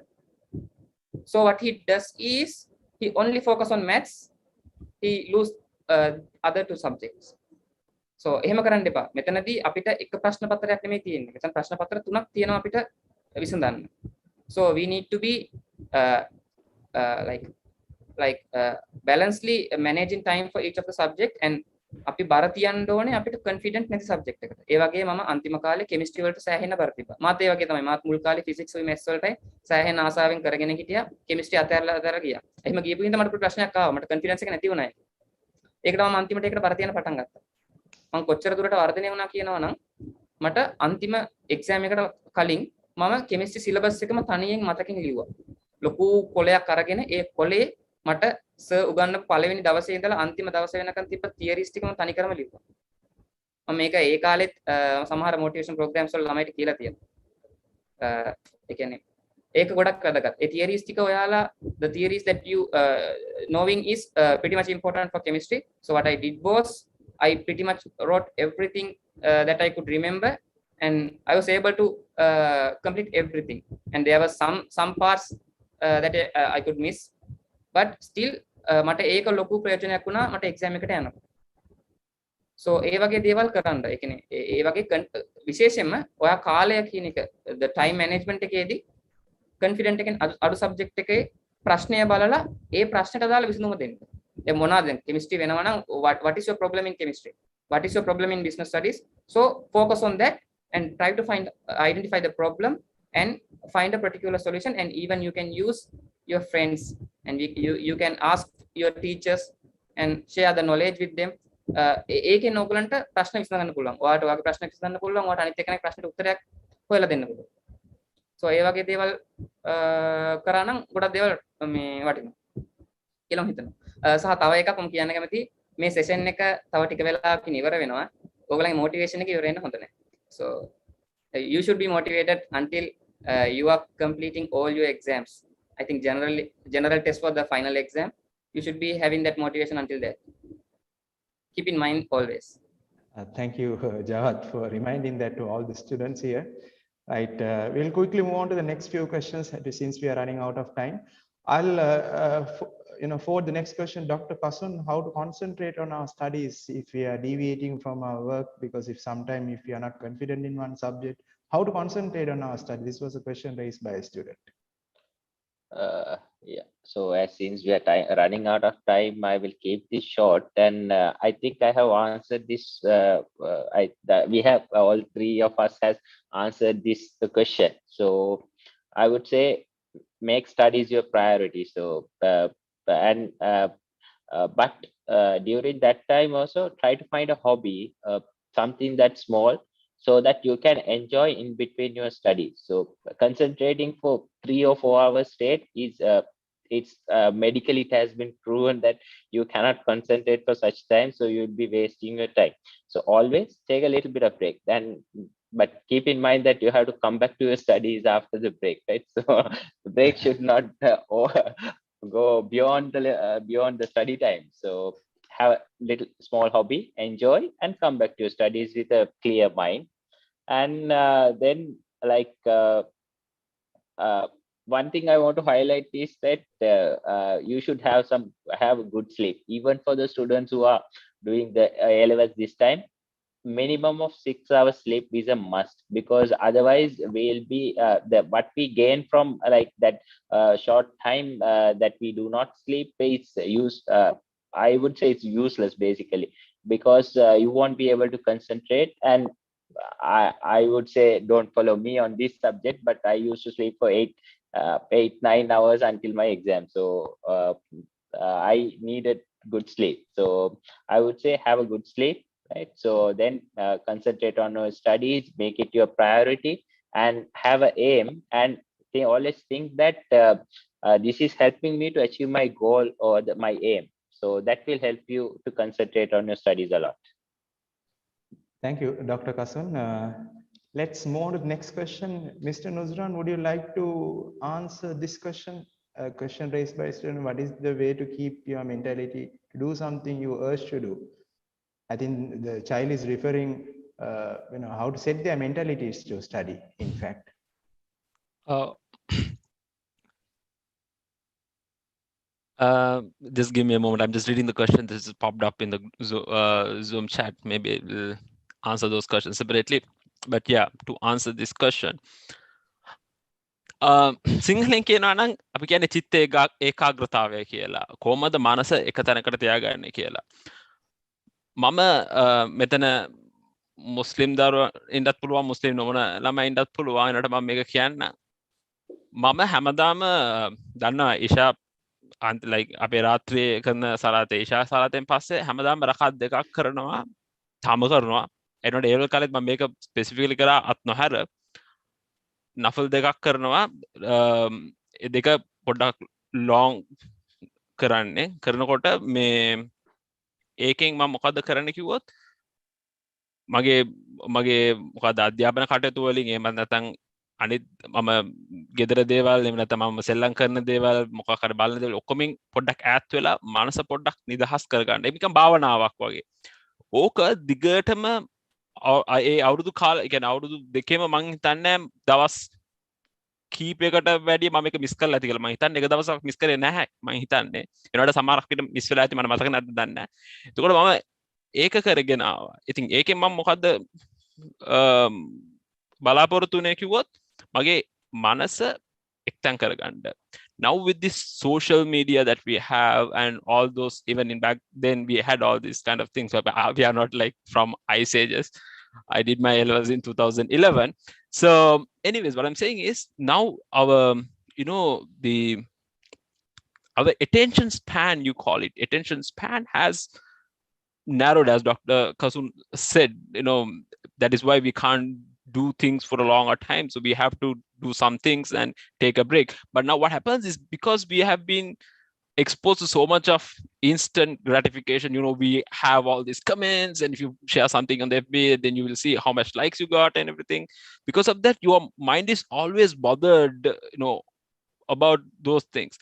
So what he does is he only focus on maths. He lose other two subjects. So එහෙම කරන්න එපා. මෙතනදී අපිට එක ප්‍රශ්න පත්‍රයක් නෙමෙයි තියෙන්නේ. මෙතන ප්‍රශ්න පත්‍ර තුනක් තියෙනවා අපිට විසඳන්න. So we need to be balancedly managing time for each of the subject, and අපි බර තියන්න ඕනේ අපිට confident නැති subject එකකට. ඒ වගේ මම අන්තිම කාලේ chemistry වලට සෑහෙන බර තිබ්බා. මාත් ඒ වගේ තමයි. මාත් මුල් කාලේ physics වල maths වලටයි සෑහෙන ආසාවෙන් කරගෙන හිටියා. chemistry අතහැරලා ගියා. එහෙම ගියපු හින්දා මට ප්‍රශ්නයක් ආවා. මට confidence එක නැති වුණා ඒක. ඒකට මම අන්තිමට ඒකට බර තියන්න පටන් ගත්තා. මම කොච්චර දුරට වර්ධනය වුණා කියනවා නම් මට අන්තිම එක්සෑම් එකට කලින් මම කෙමිස්ට්‍රි සිලබස් එකම තනියෙන් මතකින් ලිව්වා. ලොකු කොලයක් අරගෙන ඒ කොලේ මට සර් උගන්වපු පළවෙනි දවසේ ඉඳලා අන්තිම දවස වෙනකන් තිබ්බ තියරිස් ටිකම තනි කරම ලිව්වා. මම මේක ඒ කාලෙත් සමහර මොටිවේෂන් ප්‍රෝග්‍රෑම්ස් වල ළමයිට කියලා තියෙනවා. ඒ කියන්නේ ඒක ගොඩක් වැදගත්. ඒ theories ටික ඔයාලා the theories that you knowing is pretty much important for chemistry. So what I did was I pretty much wrote everything that I could remember, and I was able to complete everything. And there were some parts that I could miss, but still මට ඒක ලොකු ප්‍රයෝජනයක් වුණා මට exam එකට යනකොට. So ඒ වගේ දේවල් කරන්න. ඒ කියන්නේ ඒ වගේ විශේෂයෙන්ම ඔයා කාලය කියන එක the time management එකේදී confident එකෙන් අඩු subject එකේ ප්‍රශ්නය බලලා ඒ ප්‍රශ්නට අදාළ විසඳුම දෙන්න. දැන් මොනවාද දැන් chemistry වෙනවා නම් what is your problem in chemistry, what is your problem in business studies, so focus on that and try to identify the problem and find a particular solution. And even you can use your friends, and you can ask your teachers and share the knowledge with them. ඒකෙන් ඕගලන්ට ප්‍රශ්න විසඳගන්න පුළුවන්. ඔයාලට ඔයාගේ ප්‍රශ්න විසඳන්න පුළුවන්. ඔයාලට අනිත් එක්කෙනෙක් ප්‍රශ්නට උත්තරයක් හොයලා දෙන්න පුළුවන්. so ඒ වගේ දේවල් කරා නම් ගොඩක් දේවල් මේ වටිනවා කියලා මම හිතනවා. සහ තව එකක් මම කියන්න කැමතියි මේ සෙෂන් එක තව ටික වෙලාවකින් ඉවර වෙනවා. ඔයගොල්ලන්ගේ මොටිවේෂන් එක ඉවර වෙන්න හොඳ නැහැ. So you should be motivated until you are completing all your exams. I think general test for the final exam. You should be having that motivation until that. Keep in mind always. Thank you, Jawad, for reminding that to all the students here. Right, we'll quickly move on to the next few questions since we are running out of time. I'll, for the next question, Dr. Kasun, how to concentrate on our studies if we are deviating from our work, because if sometime if we are not confident in one subject, how to concentrate on our study? This was a question raised by a student. Yeah, so as since we are running out of time, I will keep this short, and I think I have answered this. We have all three of us has answered this question. So I would say make studies your priority. So but during that time also try to find a hobby, something that's small, so that you can enjoy in between your studies. So concentrating for 3 or 4 hours straight is medically it has been proven that you cannot concentrate for such time, so you'll be wasting your time. So always take a little bit of break, but keep in mind that you have to come back to your studies after the break, right? So the break should not go beyond the study time. So have a little small hobby, enjoy, and come back to your studies with a clear mind. And then one thing I want to highlight is that you should have a good sleep. Even for the students who are doing the A-levels this time, minimum of 6 hours sleep is a must, because otherwise we'll be what we gain from like that short time that we do not sleep is I would say it's useless basically, because you won't be able to concentrate. And I would say don't follow me on this subject, but I used to sleep for 9 hours until my exam. So I needed good sleep. So I would say have a good sleep, right? So then concentrate on your studies, make it your priority, and have an aim. And they always think that this is helping me to achieve my goal or my aim. So that will help you to concentrate on your studies a lot. Thank you, Dr. Kasun. Let's move on to the next question. Mr. Nuzran, would you like to answer this question? A question raised by a student: what is the way to keep your mentality to do something you urge to do? I think the child is referring, how to set their mentalities to study, in fact. Just give me a moment. I'm just reading the question. This is popped up in the Zoom chat. Maybe we'll answer those questions separately. But yeah, to answer this question, සිංහලෙන් කියනවා නම් අපි කියන්නේ චිත්ත ඒකාග්‍රතාවය කියලා. කොහොමද මනස එක තැනකට තියාගන්නේ කියලා. මම මෙතන මුස්ලිම් දරුවන්ටත් පුළුවන්, මුස්ලිම් නොවන ළමයින්ටත් පුළුවන්. ඒනට මම මේක කියන්න. මම හැමදාම දන්නවා ඉෂා like අපේ රාත්‍රියේ කරන සලාතේ ඉෂා සලාතෙන් පස්සේ හැමදාම රකත් දෙකක් කරනවා, තම කරනවා. එනකොට ඒ වල කාලෙත් මම මේක ස්පෙસિෆිකලි කරා අත් නොහැර නෆල් දෙකක් කරනවා. ඒ දෙක පොඩ්ඩක් ලොං කරන්නේ. කරනකොට මේ ඒකෙන් මම මොකද්ද කරන්න කිව්වොත් මගේ මොකද්ද අධ්‍යාපන කටයුතු වලින් එහෙම නැත්නම් අනිත් මම ගෙදර දේවල් එහෙම නැත්නම් මම සෙල්ලම් කරන දේවල් මොකක් හරි බලන දේවල් ඔක්කොමින් පොඩ්ඩක් ඈත් වෙලා මනස පොඩ්ඩක් නිදහස් කරගන්න. ඒක නිකන් භාවනාවක් වගේ. ඕක දිගටම ඒ අවුරුදු කාල කියන්නේ අවුරුදු දෙකේම මං හිතන්නේ දවස් කීපයකට වැඩිය මම එක මිස් කරලා ඇති කියලා. මං හිතන්නේ එක දවසක් මිස් කරේ නැහැ මං හිතන්නේ. ඒනවාට සමහරක් විට මිස් වෙලා ඇති මට මතක නැද්ද දන්නේ නැහැ. එතකොට මම ඒක කරගෙන ආවා. ඉතින් ඒකෙන් මම මොකද්ද බලාපොරොත්තු වෙන්නේ කිව්වොත් මගේ මනස එක්තැන් කරගන්න. Now with this social media that we have and all those, even in back then we had all these kind of things, but we are not like from ice ages. I did my A-levels in 2011. So anyways, what I'm saying is now our attention span, you call it, attention span has narrowed, as Dr. Kasun said. That is why we can't do things for a longer time. So we have to do some things and take a break. But now what happens is, because we have been exposed to so much of instant gratification, we have all these comments, and if you share something on the FB, then you will see how much likes you got and everything. Because of that, your mind is always bothered, about those things.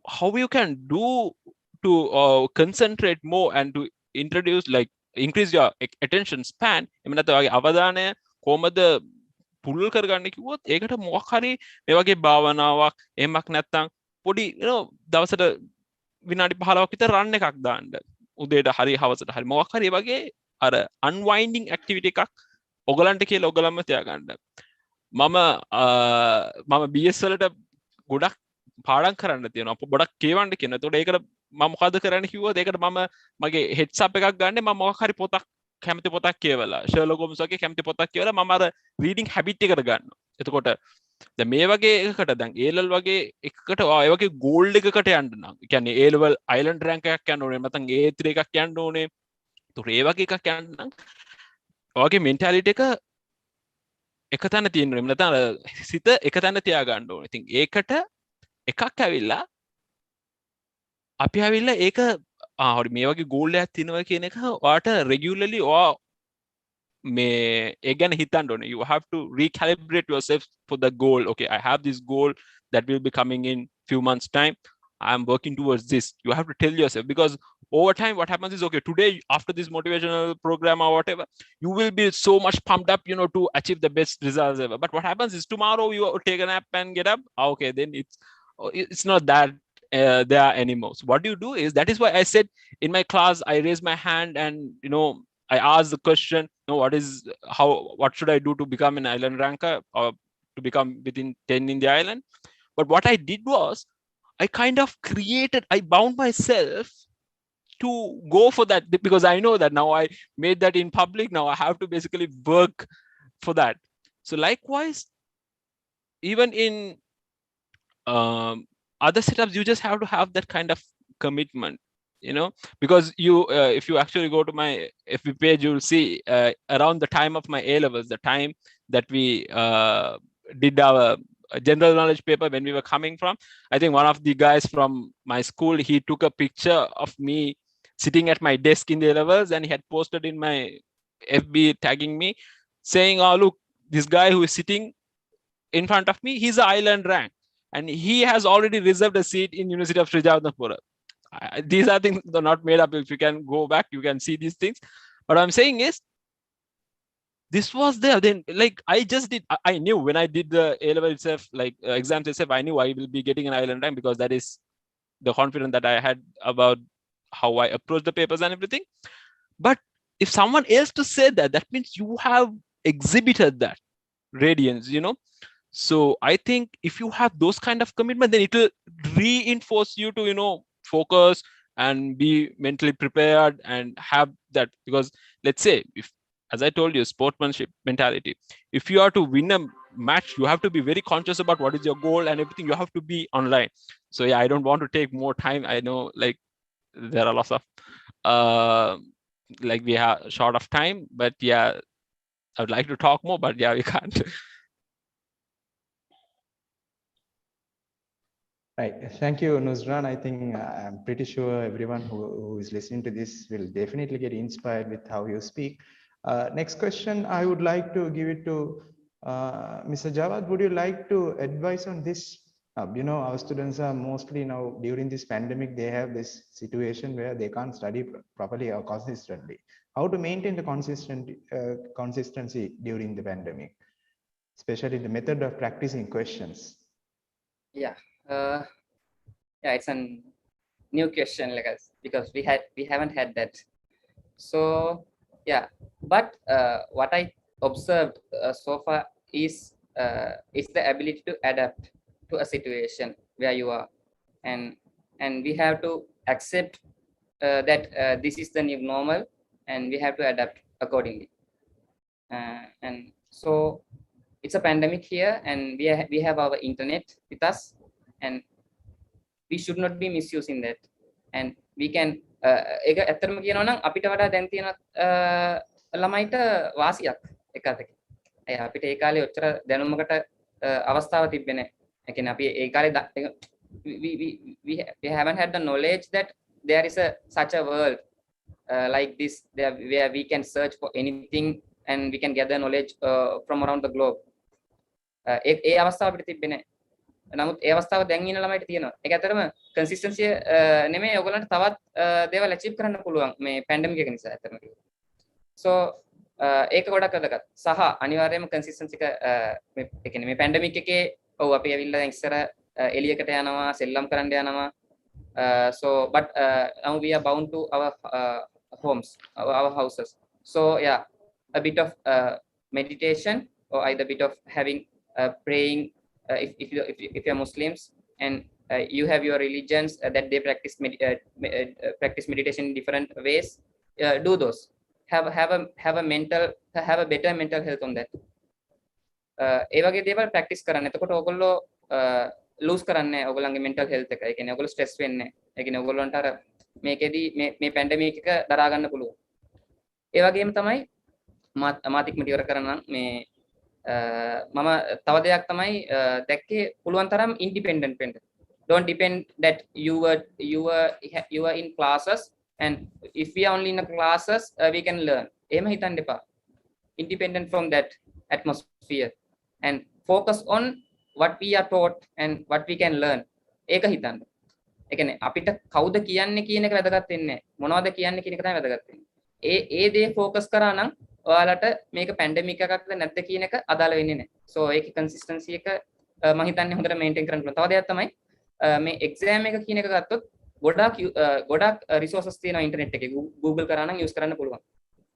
How you can do to concentrate more and to introduce, like, increase your attention span, එමෙ නැත්නම් ඔයාගේ අවධානය කොහමද පුළුල් කරගන්න කිව්වොත්, ඒකට මොකක් හරි මේ වගේ භාවනාවක් එහෙමක් නැත්නම් පොඩි දවසට විනාඩි 15ක් විතර රන් එකක් දාන්න, උදේට හරි හවසට හරි මොකක් හරි වගේ අර අන්වයින්ඩින් ඇක්ටිවිටි එකක් ඔයගලන්ට කියලා ඔයගලම තියාගන්න. මම BS වලට ගොඩක් පාඩම් කරන්න තියෙනවා, ගොඩක් කියවන්න කියන. ඒතකොට ඒකට මම මොකද කරන්න කිව්වොත්, ඒකට මම මගේ හෙඩ්ස් අප් එකක් ගන්න, මම මොකක් හරි පොතක්, කැමති පොතක් කියවලා, ෂර්ලොක් හෝම්ස් වගේ කැමති පොතක් කියවලා මම අර රීඩින් හැබිට් එකට ගන්නවා. එතකොට දැන් මේ වගේ එකකට, දැන් A level වගේ එකකට ඒ වගේ ගෝල්ඩ් එකකට යන්න නම්, ඒ කියන්නේ A level අයිලන්ඩ් රෑන්ක් එකක් යන්න ඕනේ, නැත්නම් A3 එකක් යන්න ඕනේ. ඒතකොට ඒ වගේ එකක් යන්න නම් ඔයගේ මෙන්ටැලිටි එක එක තැන තියෙන්න ඕනේ, නැත්නම් සිත එක තැන තියා ගන්න ඕනේ. ඉතින් ඒකට එකක් ඇවිල්ලා අපි ඇවිල්ලා ඒක හරි මේ වගේ ගෝල් එකක් තියෙනවා කියන එක ඔයාට රෙගියුලර්ලි ඔයා මේ ඒ ගැන හිතන්න ඕනේ. You have to recalibrate yourself for the goal. Okay, I have this goal that will be coming in few months time. I am working towards this. You have to tell yourself, because over time what happens is, okay, today after this motivational program or whatever, you will be so much pumped up, to achieve the best results ever. But what happens is, tomorrow you take a nap and get up, okay, then it's not that there anymore. So what you do is, that is why I said in my class, I raised my hand and I asked the question, what should I do to become an island ranker, or to become within 10 in the island? But what I did was, I kind of I bound myself to go for that, because I know that now I made that in public. Now I have to basically work for that. So likewise, even in other setups, you just have to have that kind of commitment, because you if you actually go to my FB page, you'll see around the time of my A levels, the time that we did our general knowledge paper, when we were coming from, I think one of the guys from my school, he took a picture of me sitting at my desk in the A levels, and he had posted in my FB tagging me, saying, oh, look, this guy who is sitting in front of me, he's an island rank, and he has already reserved a seat in University of Sri Jagannathpura. These are things that are not made up. If you can go back, you can see these things. What I'm saying is, this was there. Then, like, I knew when I did the A level itself, like exams itself, I knew I will be getting an island rank, because that is the confidence that I had about how I approach the papers and everything. But if someone else to say that, that means you have exhibited that radiance, So I think if you have those kind of commitment, then it will reinforce you to, focus and be mentally prepared and have that. Because let's say, if, as I told you, sportsmanship mentality, if you are to win a match, you have to be very conscious about what is your goal and everything. You have to be online. So yeah, I don't want to take more time. I know, like, there are lots of like, we have short of time, but yeah, I would like to talk more, but yeah, we can't. Right. Thank you, Nuzran. I think I'm pretty sure everyone who is listening to this will definitely get inspired with how you speak. Next question, I would like to give it to Mr. Jawad. Would you like to advise on this? Our students are mostly now, during this pandemic, they have this situation where they can't study properly or consistently. How to maintain the consistency during the pandemic, especially the method of practicing questions? Yeah. Yeah, it's a new question, like us, because we haven't had that. So yeah, but what I observed so far is the ability to adapt to a situation where you are, and we have to accept that this is the new normal, and we have to adapt accordingly. And so it's a pandemic here, and we have our internet with us, and we should not be misusing that. And we can ඒක ඇත්තටම කියනවා නම් අපිට වඩා දැන් තියෙන ළමයිට වාසියක් එකකට. අපිට ඒ කාලේ ඔච්චර දැනුමකට අවස්ථාව තිබ්බේ නැහැ. ඒ කියන්නේ අපි ඒ කාලේ we haven't had the knowledge that there is such a world like this there where we can search for anything and we can gather knowledge from around the globe. ඒ අවස්ථාව අපිට තිබ්බේ නැහැ. නමුත් ඒ අවස්ථාව දැන් ඉන්න ළමයිට තියෙනවා. ඒක ඇත්තටම කන්සිස්ටන්සිය නෙමෙයි ඔයගොල්ලන්ට තවත් දේවල් අචීව් කරන්න පුළුවන් මේ පැන්ඩමික් එක නිසා ඇත්තටම. so ඒක ගොඩක් වැදගත්. සහ අනිවාර්යයෙන්ම කන්සිස්ටන්සි එක මේ ඒ කියන්නේ මේ පැන්ඩමික් එකේ ඔව් අපි ඇවිල්ලා දැන් ඉස්සර එළියකට යනවා, සෙල්ලම් කරන්න යනවා. so but now we are bound to our homes, our houses. So yeah, a bit of meditation or either bit of having praying if you're Muslims and you have your religions that they practice practice meditation in different ways, do those. Have a better mental health on that. ඒ වගේ දේවල් practice කරන්න. එතකොට ඔයගොල්ලෝ lose කරන්නේ ඔයගොල්ලන්ගේ mental health එක. ඒ කියන්නේ ඔයගොල්ලෝ stress වෙන්නේ නැහැ. ඒ කියන්නේ ඔයගොල්ලන්ට අර මේකෙදි මේ pandemic එක දරා ගන්න පුළුවන්. ඒ වගේම තමයි මාත් ඉක්මනට ඉවර කරන්න මේ මම තව දෙයක් තමයි දැක්කේ පුළුවන් තරම් independent වෙන්න. Don't depend that you were in classes and if we are only in the classes we can learn. එහෙම හිතන්න එපා. Independent from that atmosphere and focus on what we are taught and what we can learn. ඒක හිතන්න. ඒ කියන්නේ අපිට කවුද කියන්නේ කියන එක වැදගත් වෙන්නේ නැහැ. මොනවද කියන්නේ කියන එක තමයි වැදගත් වෙන්නේ. ඒ දේ ફોકસ කරා නම් ඔයාලට මේක පැන්ඩමික් එකක්ද නැද්ද කියන එක අදාළ වෙන්නේ නැහැ. සෝ ඒකේ කන්සිස්ටන්සි එක මම හිතන්නේ හොඳට මේන්ටේන් කරන්න පුළුවන්. තව දෙයක් තමයි මේ එක්සෑම් එක කියන එක ගත්තොත් ගොඩක් රිසෝසස් තියෙනවා ඉන්ටර්නෙට් එකේ. Google කරා නම් යූස් කරන්න පුළුවන්.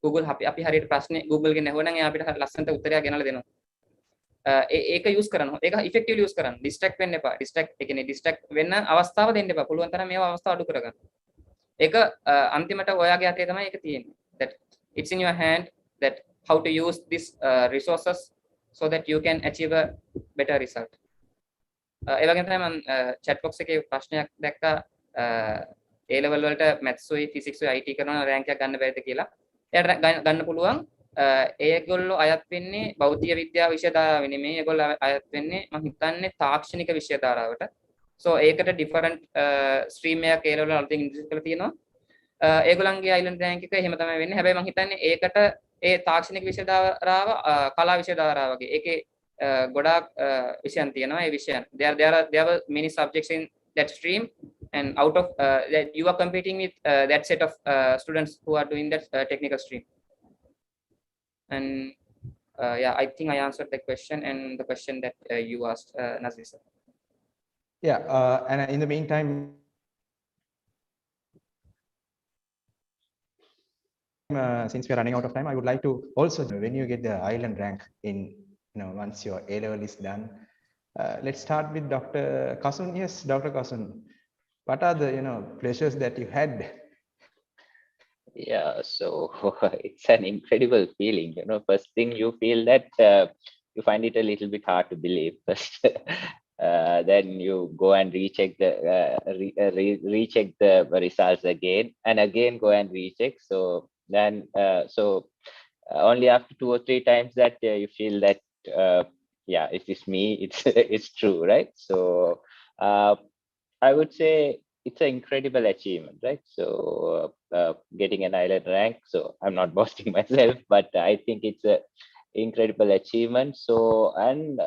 Google අපි හරියට ප්‍රශ්නේ Google ගෙන් අහුවනම් එයා අපිට ලස්සනට උත්තරයක් ගෙනල්ලා දෙනවා. ඒක යූස් කරන්න. ඒක ඉෆෙක්ටිව්ලි යූස් කරන්න. ඩිස්ට්‍රැක්ට් වෙන්න එපා. ඩිස්ට්‍රැක්ට් වෙන්න අවස්ථාව දෙන්න එපා. පුළුවන් තරම් මේවා අවස්ථාව අඩු කරගන්න. ඒක අන්තිමට ඔයාගේ අතේ තමයි ඒක තියෙන්නේ. That it's in your hand that how to use these resources so that you can achieve a better result. ඒ වගේම තමයි මම chat box එකේ ප්‍රශ්නයක් දැක්කා A level වලට maths උයි physics උයි IT කරන රෑන්ක් එකක් ගන්න බැරිද කියලා. එයාට ගන්න පුළුවන්. ඒගොල්ලෝ අයත් වෙන්නේ භෞතික විද්‍යාව විෂය ධාරාව නෙමෙයි. ඒගොල්ලෝ අයත් වෙන්නේ මම හිතන්නේ තාක්ෂණික විෂය ධාරාවට. so ඒකට different stream එකක් A level වල අලුතින් ඉන්ට්‍රොඩියුස් කරලා තියෙනවා. ඒගොල්ලන්ගේ අයිලන්ඩ් රෑන්ක් එක එහෙම තමයි වෙන්නේ. හැබැයි මම හිතන්නේ ඒකට ඒ තාක්ෂණික විෂය ධාරාව කලා විෂය ධාරාව වගේ ඒකේ ගොඩාක් විෂයන් තියෙනවා. ඒ විෂයන් there are many subjects in that stream and out of that you are competing with that set of students who are doing that technical stream. And yeah, I think I answered the question and the question that you asked, Nazri sir. Yeah, and in the meantime, since we are running out of time, I would like to also, when you get the island rank in, once your A level is done, let's start with Dr. Kasun. Yes, Dr. Kasun, what are the, pleasures that you had? Yeah, so it's an incredible feeling. First thing you feel that you find it a little bit hard to believe. Then you go and recheck the results again and again go and recheck. So then only after 2 or 3 times that you feel that yeah, it is me, it's true, right? So I would say it's an incredible achievement, right? So getting an island rank, so I'm not boasting myself, but I think it's an incredible achievement. So and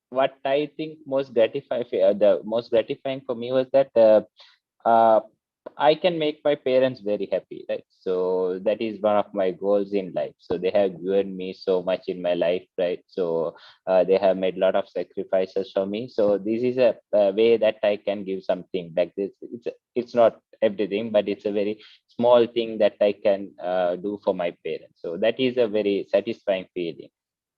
what I think the most gratifying for me was that I can make my parents very happy, right? So that is one of my goals in life. So they have given me so much in my life, right? So they have made a lot of sacrifices for me. So this is a way that I can give something like this. It's not everything, but it's a very small thing that I can do for my parents. So that is a very satisfying feeling.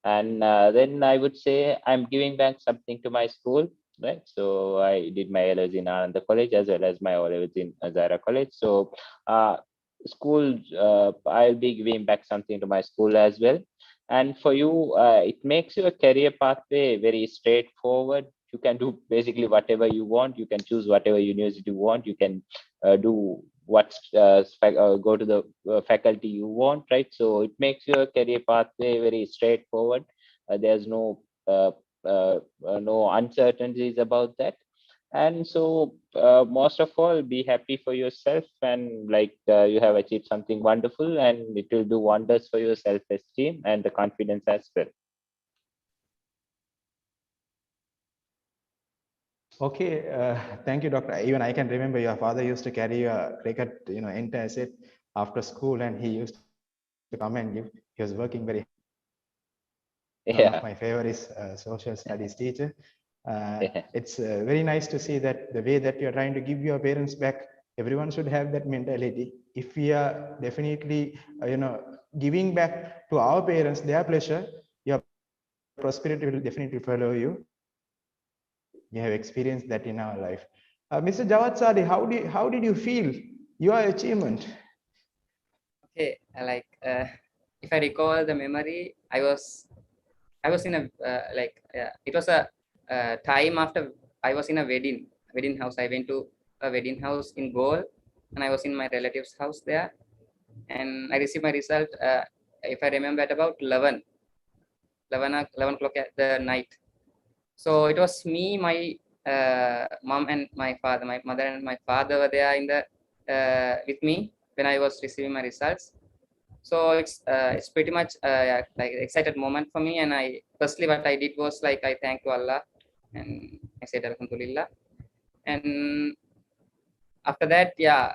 And then I would say I'm giving back something to my school, right? So I did my A-levels in Ananda College as well as my O-levels in ZUA College. So school, I'll be giving back something to my school as well. And for you, it makes your career pathway very straightforward. You can do basically whatever you want. You can choose whatever university you want. You can do go to the faculty you want, right? So it makes your career pathway very straightforward. There's no uncertainties about that. And so most of all, be happy for yourself, and like you have achieved something wonderful, and it will do wonders for your self-esteem and the confidence as well. Okay, thank you, Doctor. Even I can remember your father used to carry a cricket, entire set after school, and he used to come and give. He was working very hard. One of Yeah. my favorite is social studies teacher. Yeah. It's very nice to see that the way that you're trying to give your parents back. Everyone should have that mentality. If we are definitely, giving back to our parents their pleasure, your prosperity will definitely follow you. We have experienced that in our life. Mr. Jawad Sadi, how did you feel your achievement? Okay, if I recall the memory, I was in a it was a time after I was in a wedding house. I went to a wedding house in Goa, and I was in my relative's house there, and I received my result. If I remember, at about 11 o'clock at the night. So it was me, my mom, and my father. My mother and my father were there in the with me when I was receiving my results. So it's pretty much like excited moment for me. And I firstly what I did was like I thanked to Allah, and I said Alhamdulillah. And after that, yeah,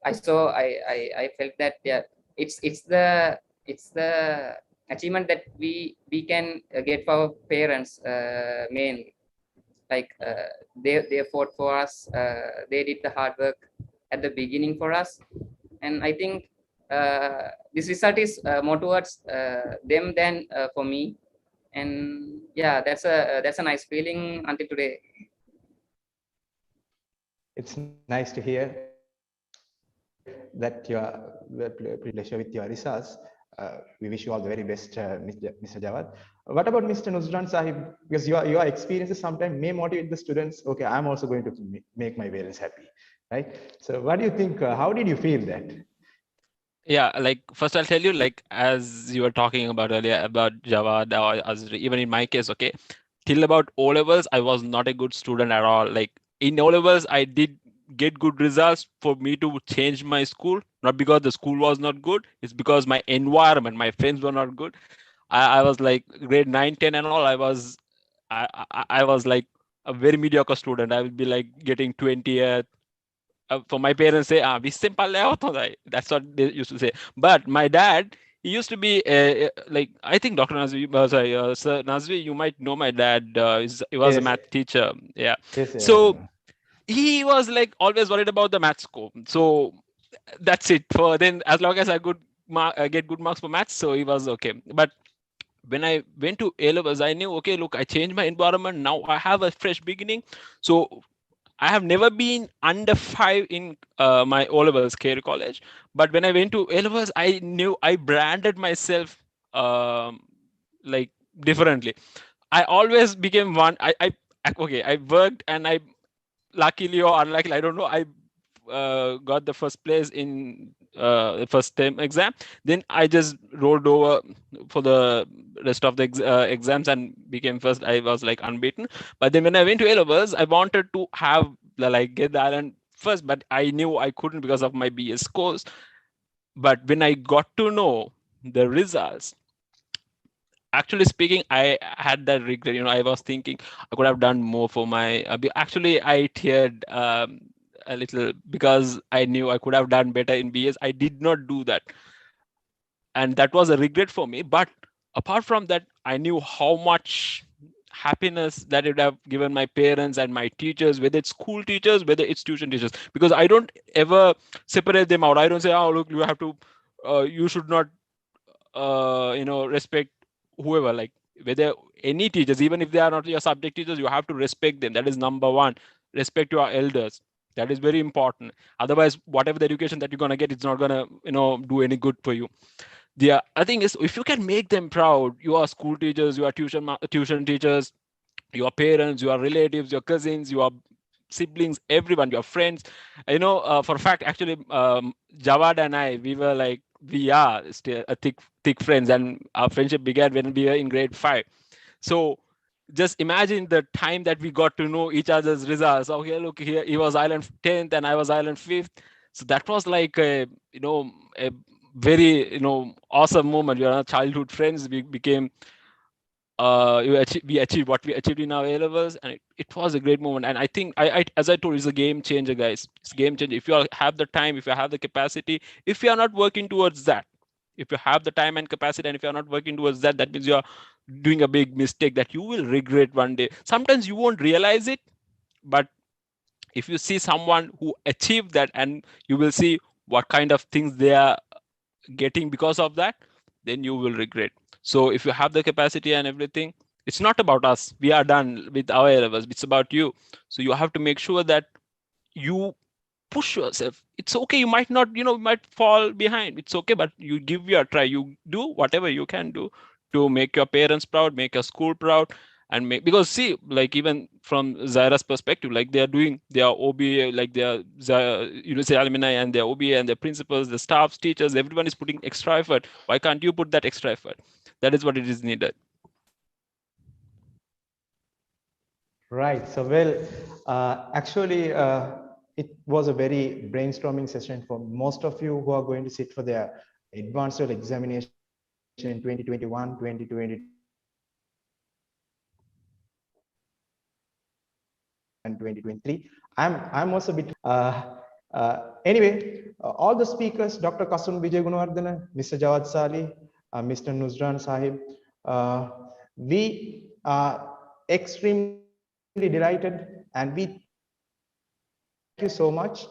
I felt that, yeah, it's the achievement that we can get for our parents mainly. Like they fought for us, they did the hard work at the beginning for us, and I think this result is more towards them than for me. And yeah, that's a nice feeling until today. It's nice to hear that you are pleasure with your results. We wish you all the very best, Mr. Jawad. What about Mr. Nuzran Sahib? Because your experiences sometimes may motivate the students. Okay, I'm also going to make my parents happy, right? So what do you think? How did you feel that? Yeah, like first I'll tell you, like as you were talking about earlier about Jawad or Azri, even in my case, okay, till about O levels, I was not a good student at all. Like in O levels, I did get good results for me to change my school, not because the school was not good, it's because my environment, my friends were not good. I was like grade 9, 10 and all, I was like a very mediocre student. I would be like getting 20th. For my parents say, that's what they used to say. But my dad, he used to be like, I think Dr. Nazvi, Sir Nazvi, you might know my dad. He was a Yes. math teacher. Yeah. Yes. So he was like always worried about the math score. So that's it. For then, as long as I get good marks for maths, so he was okay. But when I went to A levels, I knew, okay, look, I changed my environment. Now I have a fresh beginning. So I have never been under 5 in my O levels career college, but when I went to A levels, I knew I branded myself um, like differently. I always became one. I worked, and I, luckily or unluckily, I don't know, I got the first place in the first term exam. Then I just rolled over for the rest of the exams and became first. I was like unbeaten. But then when I went to A levels, I wanted to have like get the island first, but I knew I couldn't because of my BS scores. But when I got to know the results, actually speaking, I had that regret. I was thinking I could have done more for my. Actually, I teared a little because I knew I could have done better in BS. I did not do that, and that was a regret for me. But apart from that, I knew how much happiness that it would have given my parents and my teachers, whether it's school teachers, whether it's tuition teachers, because I don't ever separate them out. I don't say, oh, look, you have to, you should not, respect whoever, like whether any teachers, even if they are not your subject teachers, you have to respect them. That is number one. Respect your elders. That is very important. Otherwise, whatever the education that you're going to get, it's not going to, do any good for you. The other thing is, if you can make them proud, your school teachers, your tuition teachers, your parents, your relatives, your cousins, your siblings, everyone, your friends. For a fact, actually, Jawad and I, we are still a thick friends, and our friendship began when we were in grade 5. So just imagine the time that we got to know each other's results. Okay, look here, he was Island 10th and I was Island 5th. So that was like a very awesome moment. Childhood friends. We became we achieved what we achieved in our A levels, and it was a great moment. And I think as I told you, it's a game changer, guys. It's a game changer. If you have the time, if you have the capacity, if you are not working towards that, if you have the time and capacity, and if you're not working towards that, that means you're doing a big mistake that you will regret one day. Sometimes you won't realize it, but if you see someone who achieved that, and you will see what kind of things they are getting because of that, then you will regret. So if you have the capacity and everything, it's not about us. We are done with our levels. It's about you. So you have to make sure that you push yourself. It's okay. You might not, might fall behind. It's okay, but you give your try. You do whatever you can do to make your parents proud, make your school proud, and because see, like even from Zaira's perspective, like they are doing their OBA, like their university alumni and their OBA and their principals, the staffs, teachers, everyone is putting extra effort. Why can't you put that extra effort? That is what it is needed. Right. So, well, actually, it was a very brainstorming session for most of you who are going to sit for their advanced level examination in 2021, 2022, and 2023. I'm also a bit. Anyway, all the speakers, Dr. Kasun Vijay Gunawardena, Mr. Jawad Sali, Mr. Nuzran Sahib, we are extremely delighted, and we thank you so much.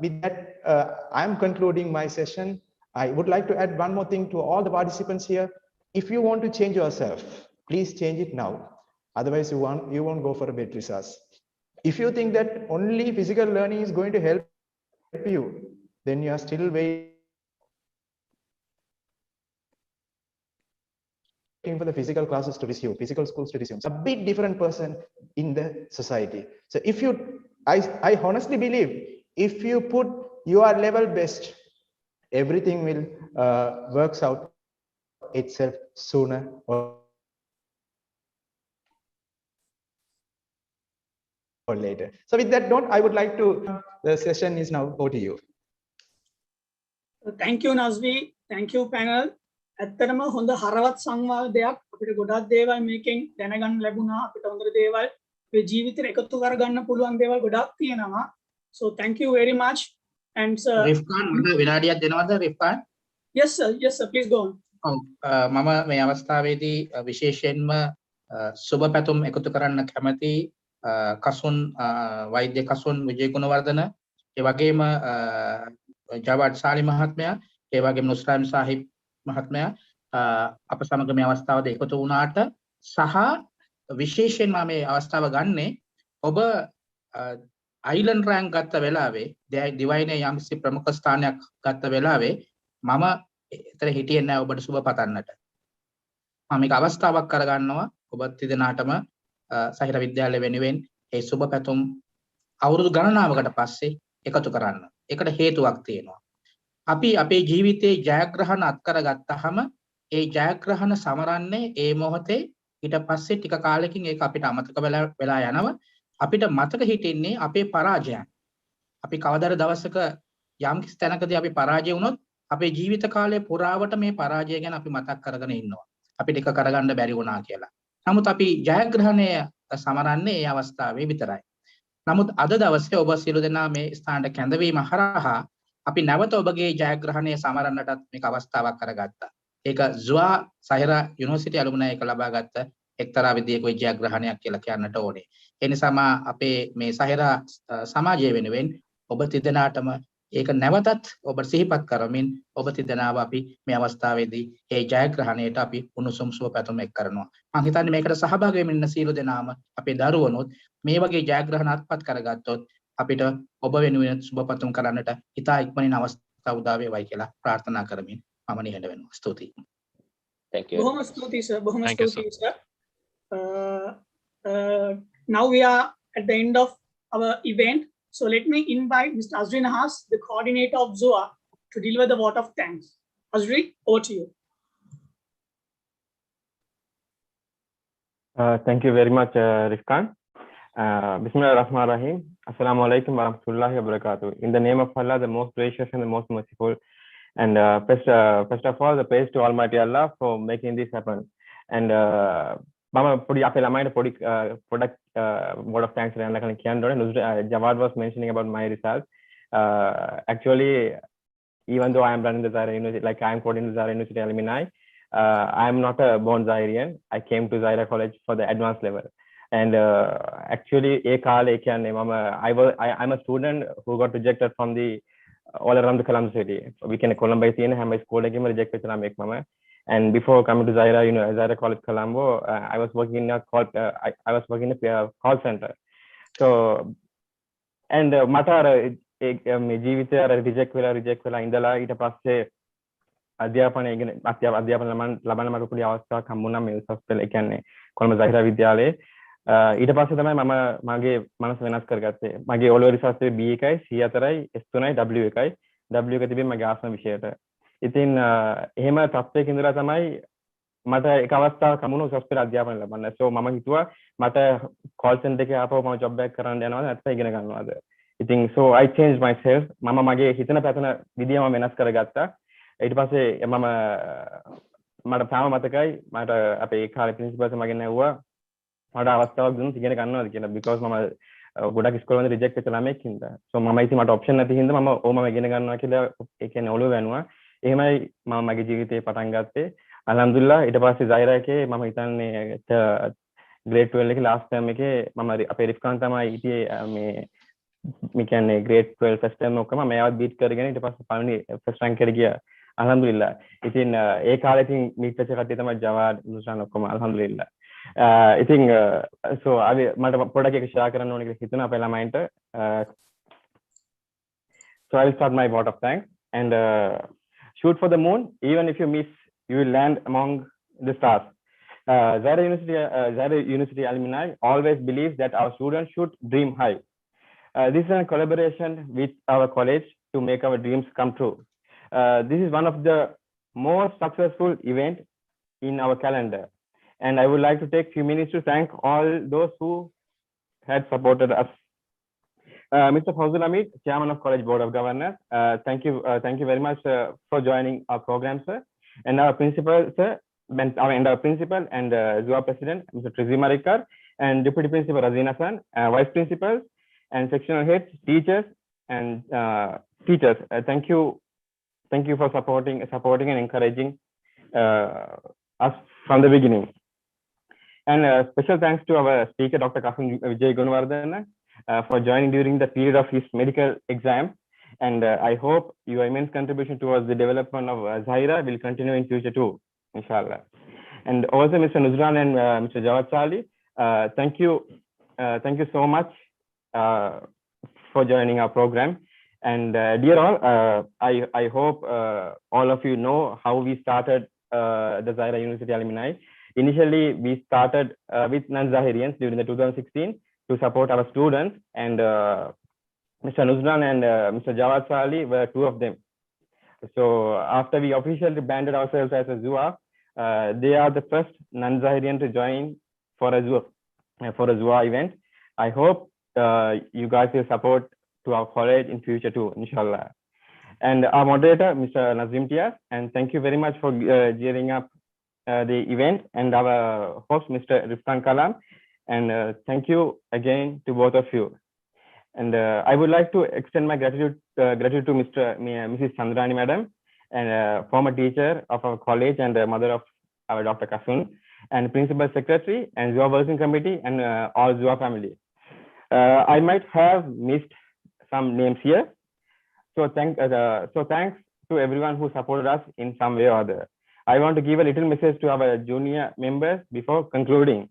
With that, I'm concluding my session. I would like to add one more thing to all the participants here. If you want to change yourself, please change it now. Otherwise, you won't go for a better results. If you think that only physical learning is going to help you, then you are still waiting for the physical classes to resume, physical schools to resume. It's a bit different person in the society. So if you, I honestly believe, if you put your level best, everything will works out itself sooner or later. So with that note, I would like to, the session is now over to you. Thank you, Nazvi. Thank you, panel. ඇත්තටම හොඳ හරවත් සංවාදයක් අපිට ගොඩක් දේවල් මේකෙන් දැනගන්න ලැබුණා. අපිට හොඳ දේවල් මේ ජීවිතේට එකතු කරගන්න පුළුවන් දේවල් ගොඩක් තියෙනවා. So thank you very much. And sir, Rifkan මට විනාඩියක් දෙනවද Rifkan? Yes sir, please go on. මම මේ අවස්ථාවේදී විශේෂයෙන්ම සුබ පැතුම් එකතු කරන්න කැමති කසුන් වෛද්‍ය කසුන් විජය ගුණවර්ධන, ඒ වගේම ජවාඩ් සාලි මහත්මයා, ඒ වගේම නුස්රාම් සාහිබ් මහත්මයා අප සමග මේ අවස්ථාවේදී එකතු වුණාට, සහ විශේෂයෙන්ම මේ අවස්ථාව ගන්නේ ඔබ අයිලන්ඩ් රෑන්ක් ගත්ත වෙලාවේ, දිවයිනේ යම්කිසි ප්‍රමුඛ ස්ථානයක් ගත්ත වෙලාවේ මම එතන හිටියේ නැහැ ඔබට සුබ පතන්නට. මම මේක අවස්ථාවක් කරගන්නවා ඔබත් දෙදෙනාටම සහිර විද්‍යාලය වෙනුවෙන් ඒ සුබ පැතුම් අවුරුදු ගණනාවකට පස්සේ එකතු කරන්න. ඒකට හේතුවක් තියෙනවා. අපි අපේ ජීවිතයේ ජයග්‍රහණ අත්කරගත්තාම ඒ ජයග්‍රහණ සමරන්නේ ඒ මොහොතේ, ඊට පස්සේ ටික කාලෙකින් ඒක අපිට අමතක වෙලා යනවා. අපිට මතක හිටින්නේ අපේ පරාජයන්. අපි කවදාද දවසක යම් කිසි තැනකදී අපි පරාජය වුණොත් අපේ ජීවිත කාලය පුරාවට මේ පරාජය ගැන අපි මතක් කරගෙන ඉන්නවා. අපිට ඒක කරගන්න බැරි වුණා කියලා. නමුත් අපි ජයග්‍රහණය සමරන්නේ ඒ අවස්ථාවේ විතරයි. නමුත් අද දවසේ ඔබ සියලු දෙනා මේ ස්ථානට කැඳවීම හරහා අපි නැවත ඔබගේ ජයග්‍රහණය සමරන්නටත් මේක අවස්ථාවක් කරගත්තා. ඒක ZUA සහිර යුනිවර්සිටි ඇලුමිනයි එක ලබාගත්ත එක්තරා විදියක ජයග්‍රහණයක් කියලා කියන්නට ඕනේ. ඒ නිසා අපේ මේ සහිර සමාජය වෙනුවෙන් ඔබ තිදෙනාටම ඒක නැවතත් ඔබ සිහිපත් කරමින් ඔබ තිදෙනාව අපි මේ අවස්ථාවේදී ඒ ජයග්‍රහණයට අපි උණුසුම් සුබ පැතුම් එක් කරනවා. මම හිතන්නේ මේකට සහභාගී වෙන්න සියලු දෙනාම අපේ දරුවනොත් මේ වගේ ජයග්‍රහණ අත්පත් කරගත්තොත් අපිට ඔබ වෙනුවෙන් සුබ පැතුම් කරන්නට ඉතා ඉක්මනින් අවස්ථාව උදා වේවයි කියලා ප්‍රාර්ථනා කරමින් මම නිහඬ වෙනවා. ස්තුතියි. Thank you. බොහොම ස්තුතියි sir. බොහොම ස්තුතියි sir. Now we are at the end of our event. So let me invite Mr. Azri Nahas, the coordinator of ZUA, to deliver the vote of thanks. Azri, over to you. Thank you very much, Rifkan. Bismillah ar-Rahman ar-Rahim. Assalamu alaikum wa rahmatullahi wa barakatuh. In the name of Allah, the most gracious and the most merciful. And first of all, the praise to Almighty Allah for making this happen. And Mama Pudi Apelamain product word of thanks. Jawad was mentioning about my results. Actually, even though I am running the Zaire University, like I am coordinating the Zaire University alumni, I am not a born Zairean. I came to Zaire College for the advanced level. And actually, I'm a student who got rejected from the all around the Colombo city. We can Colombo city and my school again rejected mama. And before coming to Zaire, Zaire College Colombo, I was working in a call. I was working in a call center. So and Mata ජීවිතය reject වෙලා ඉඳලා ඊට පස්සේ අධ්‍යාපනය ලබන මට පොඩි අවස්ථාවක් හම්බුණා මේ උසස් පෙළ කියන්නේ කොළඹ සහිර විද්‍යාලයේ ඊට පස්සේ තමයි මම මගේ මනස වෙනස් කරගත්තේ මගේ ඔලුව රිසර්ච් B එකයි C4යි S3යි W එකයි W එක තිබෙන්නේ මගේ ආසන විෂයට ඉතින් එහෙම තත්ත්වයක ඉඳලා තමයි මට එක අවස්ථාවක් හම්බුණා උසස් පෙළ අධ්‍යාපනය ලබන්න so මම හිතුවා මට call center එකේ ආපහු මම job එකක් කරන්න යනවාද නැත්නම් ඉගෙන ගන්නවාද ඉතින් so I changed myself මම මගේ හිතන පැතන විදිය මම වෙනස් කරගත්තා ඊට පස්සේ මට තාම මතකයි මට අපේ කාලේ ප්‍රින්සිපල් මගෙන් ඇහුවා මට අවස්ථාවක් දුන්නොත් ඉගෙන ගන්නවාද කියලා because මම ගොඩක් ඉස්කෝල වල රිජෙක්ට් වෙච්ච ළමෙක් හින්දා so මම ඉතින් මට ඔප්ෂන් නැති හින්දා මම මම ඉගෙන ගන්නවා කියලා ඒ කියන්නේ ඔළුව වැනුවා එහෙමයි මම මගේ ජීවිතේ පටන් ගත්තේ අල්හම්දුලිල්ලා ඊට පස්සේ Zaire එකේ මම හිතන්නේ grade 12 එකේ last term එකේ මම අපේ රිෆ්කාන් තමයි හිටියේ මේ කියන්නේ grade 12 first term ඔක්කොම මේවත් beat කරගෙන ඊට පස්සේ පළවෙනි first rank එකට ගියා අල්හම්දුලිල්ලා ඉතින් ඒ කාලේ ඉතින් meet වෙච්ච කට්ටිය තමයි ජවාඩ් මුසාන් ඔක්කොම අල්හම්දුලිල්ලා ඉතින් so අපි මට පොඩක් එක share කරන්න ඕනේ කියලා හිතුණා අපේ ළමයින්ට so I will start my vote of thanks and shoot for the moon even if you miss you will land among the stars Zaire University alumni always believe that our students should dream high this is a collaboration with our college to make our dreams come true. This is one of the most successful events in our calendar. And I would like to take a few minutes to thank all those who had supported us. Mr. Fawzul Hamid, Chairman of College Board of Governors, thank you very much for joining our program, sir. And our principal, sir, and our principal and ZUA President, Mr. Trizi Marikar, and Deputy Principal Razina San, Vice Principals, and sectional heads, teachers, and teachers. Thank you for supporting and encouraging us from the beginning. And special thanks to our speaker, Dr. Kasun Vijay Gunawardana, for joining during the period of his medical exam. And I hope your immense contribution towards the development of Zaire will continue in future too, inshallah. And also Mr. Nuzran and Mr. Jawad Sali, thank you so much for joining our program. And dear all, I hope all of you know how we started the Zaire University alumni. Initially, we started with non-Zahirians during the 2016 to support our students, and Mr. Nuzran and Mr. Jawad Sali were two of them. So after we officially branded ourselves as a ZUA, they are the first non-Zahirian to join for a ZUA event. I hope you guys will support to our college in future too, inshallah. And our moderator, Mr. Nazim Tias, and thank you very much for gearing up the event, and our host, Mr. Rifkan Kalam, and thank you again to both of you. And I would like to extend my gratitude to Mrs. Chandrani Madam, and former teacher of our college and mother of our Dr. Kasun, and Principal Secretary and ZUA Working Committee, and all ZUA family. I might have missed some names here. So thanks to everyone who supported us in some way or other. I want to give a little message to our junior members before concluding.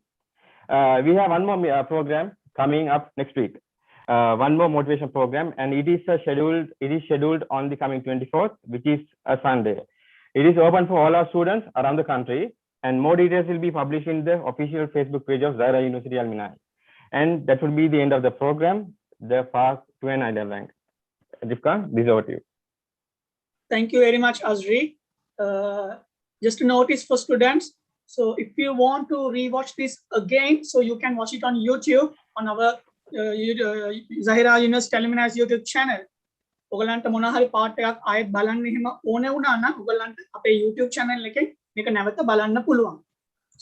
We have one more program coming up next week. One more motivation program, and it is scheduled on the coming 24th, which is a Sunday. It is open for all our students around the country, and more details will be published in the official Facebook page of Zaire University Alumni. And that would be the end of the program. their path to an island rank. Rifka, this is over to you. Thank you very much, Azri. Just a notice for students. So if you want to rewatch this again, so you can watch it on YouTube on our Zahira University Alumni's YouTube channel. ඔයගලන්ට මොන හරි part එකක් ආයෙත් බලන්න එහෙම ඕනේ වුණා නම් ඔයගලන්ට අපේ YouTube channel එකේ මේක නැවත බලන්න පුළුවන්.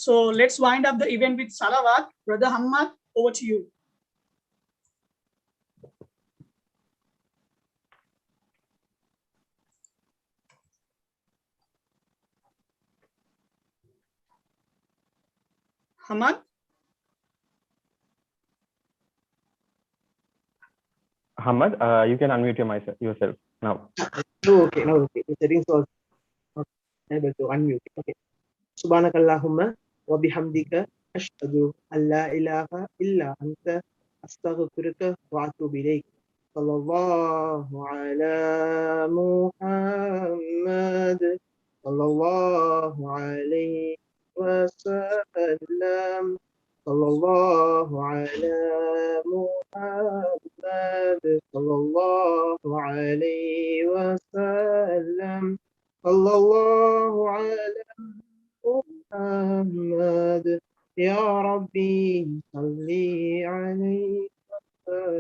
So let's wind up the event with Salawat. Brother Hamad, over to you. Hamad? Hamad, you can unmute yourself now. Oh, okay, now okay. The settings was not able to unmute. Okay. Subhanakallahumma wa bihamdika ashhadu an la ilaha illa anta astaghfiruka wa atubu ilayk. Sallallahu ala Muhammad sallallahu alayhi wa sallam. Sallallahu ala Muhammad sallallahu alayhi wa sallam. Sallallahu ala Muhammad ya Rabbi salli alayhi wa sallam.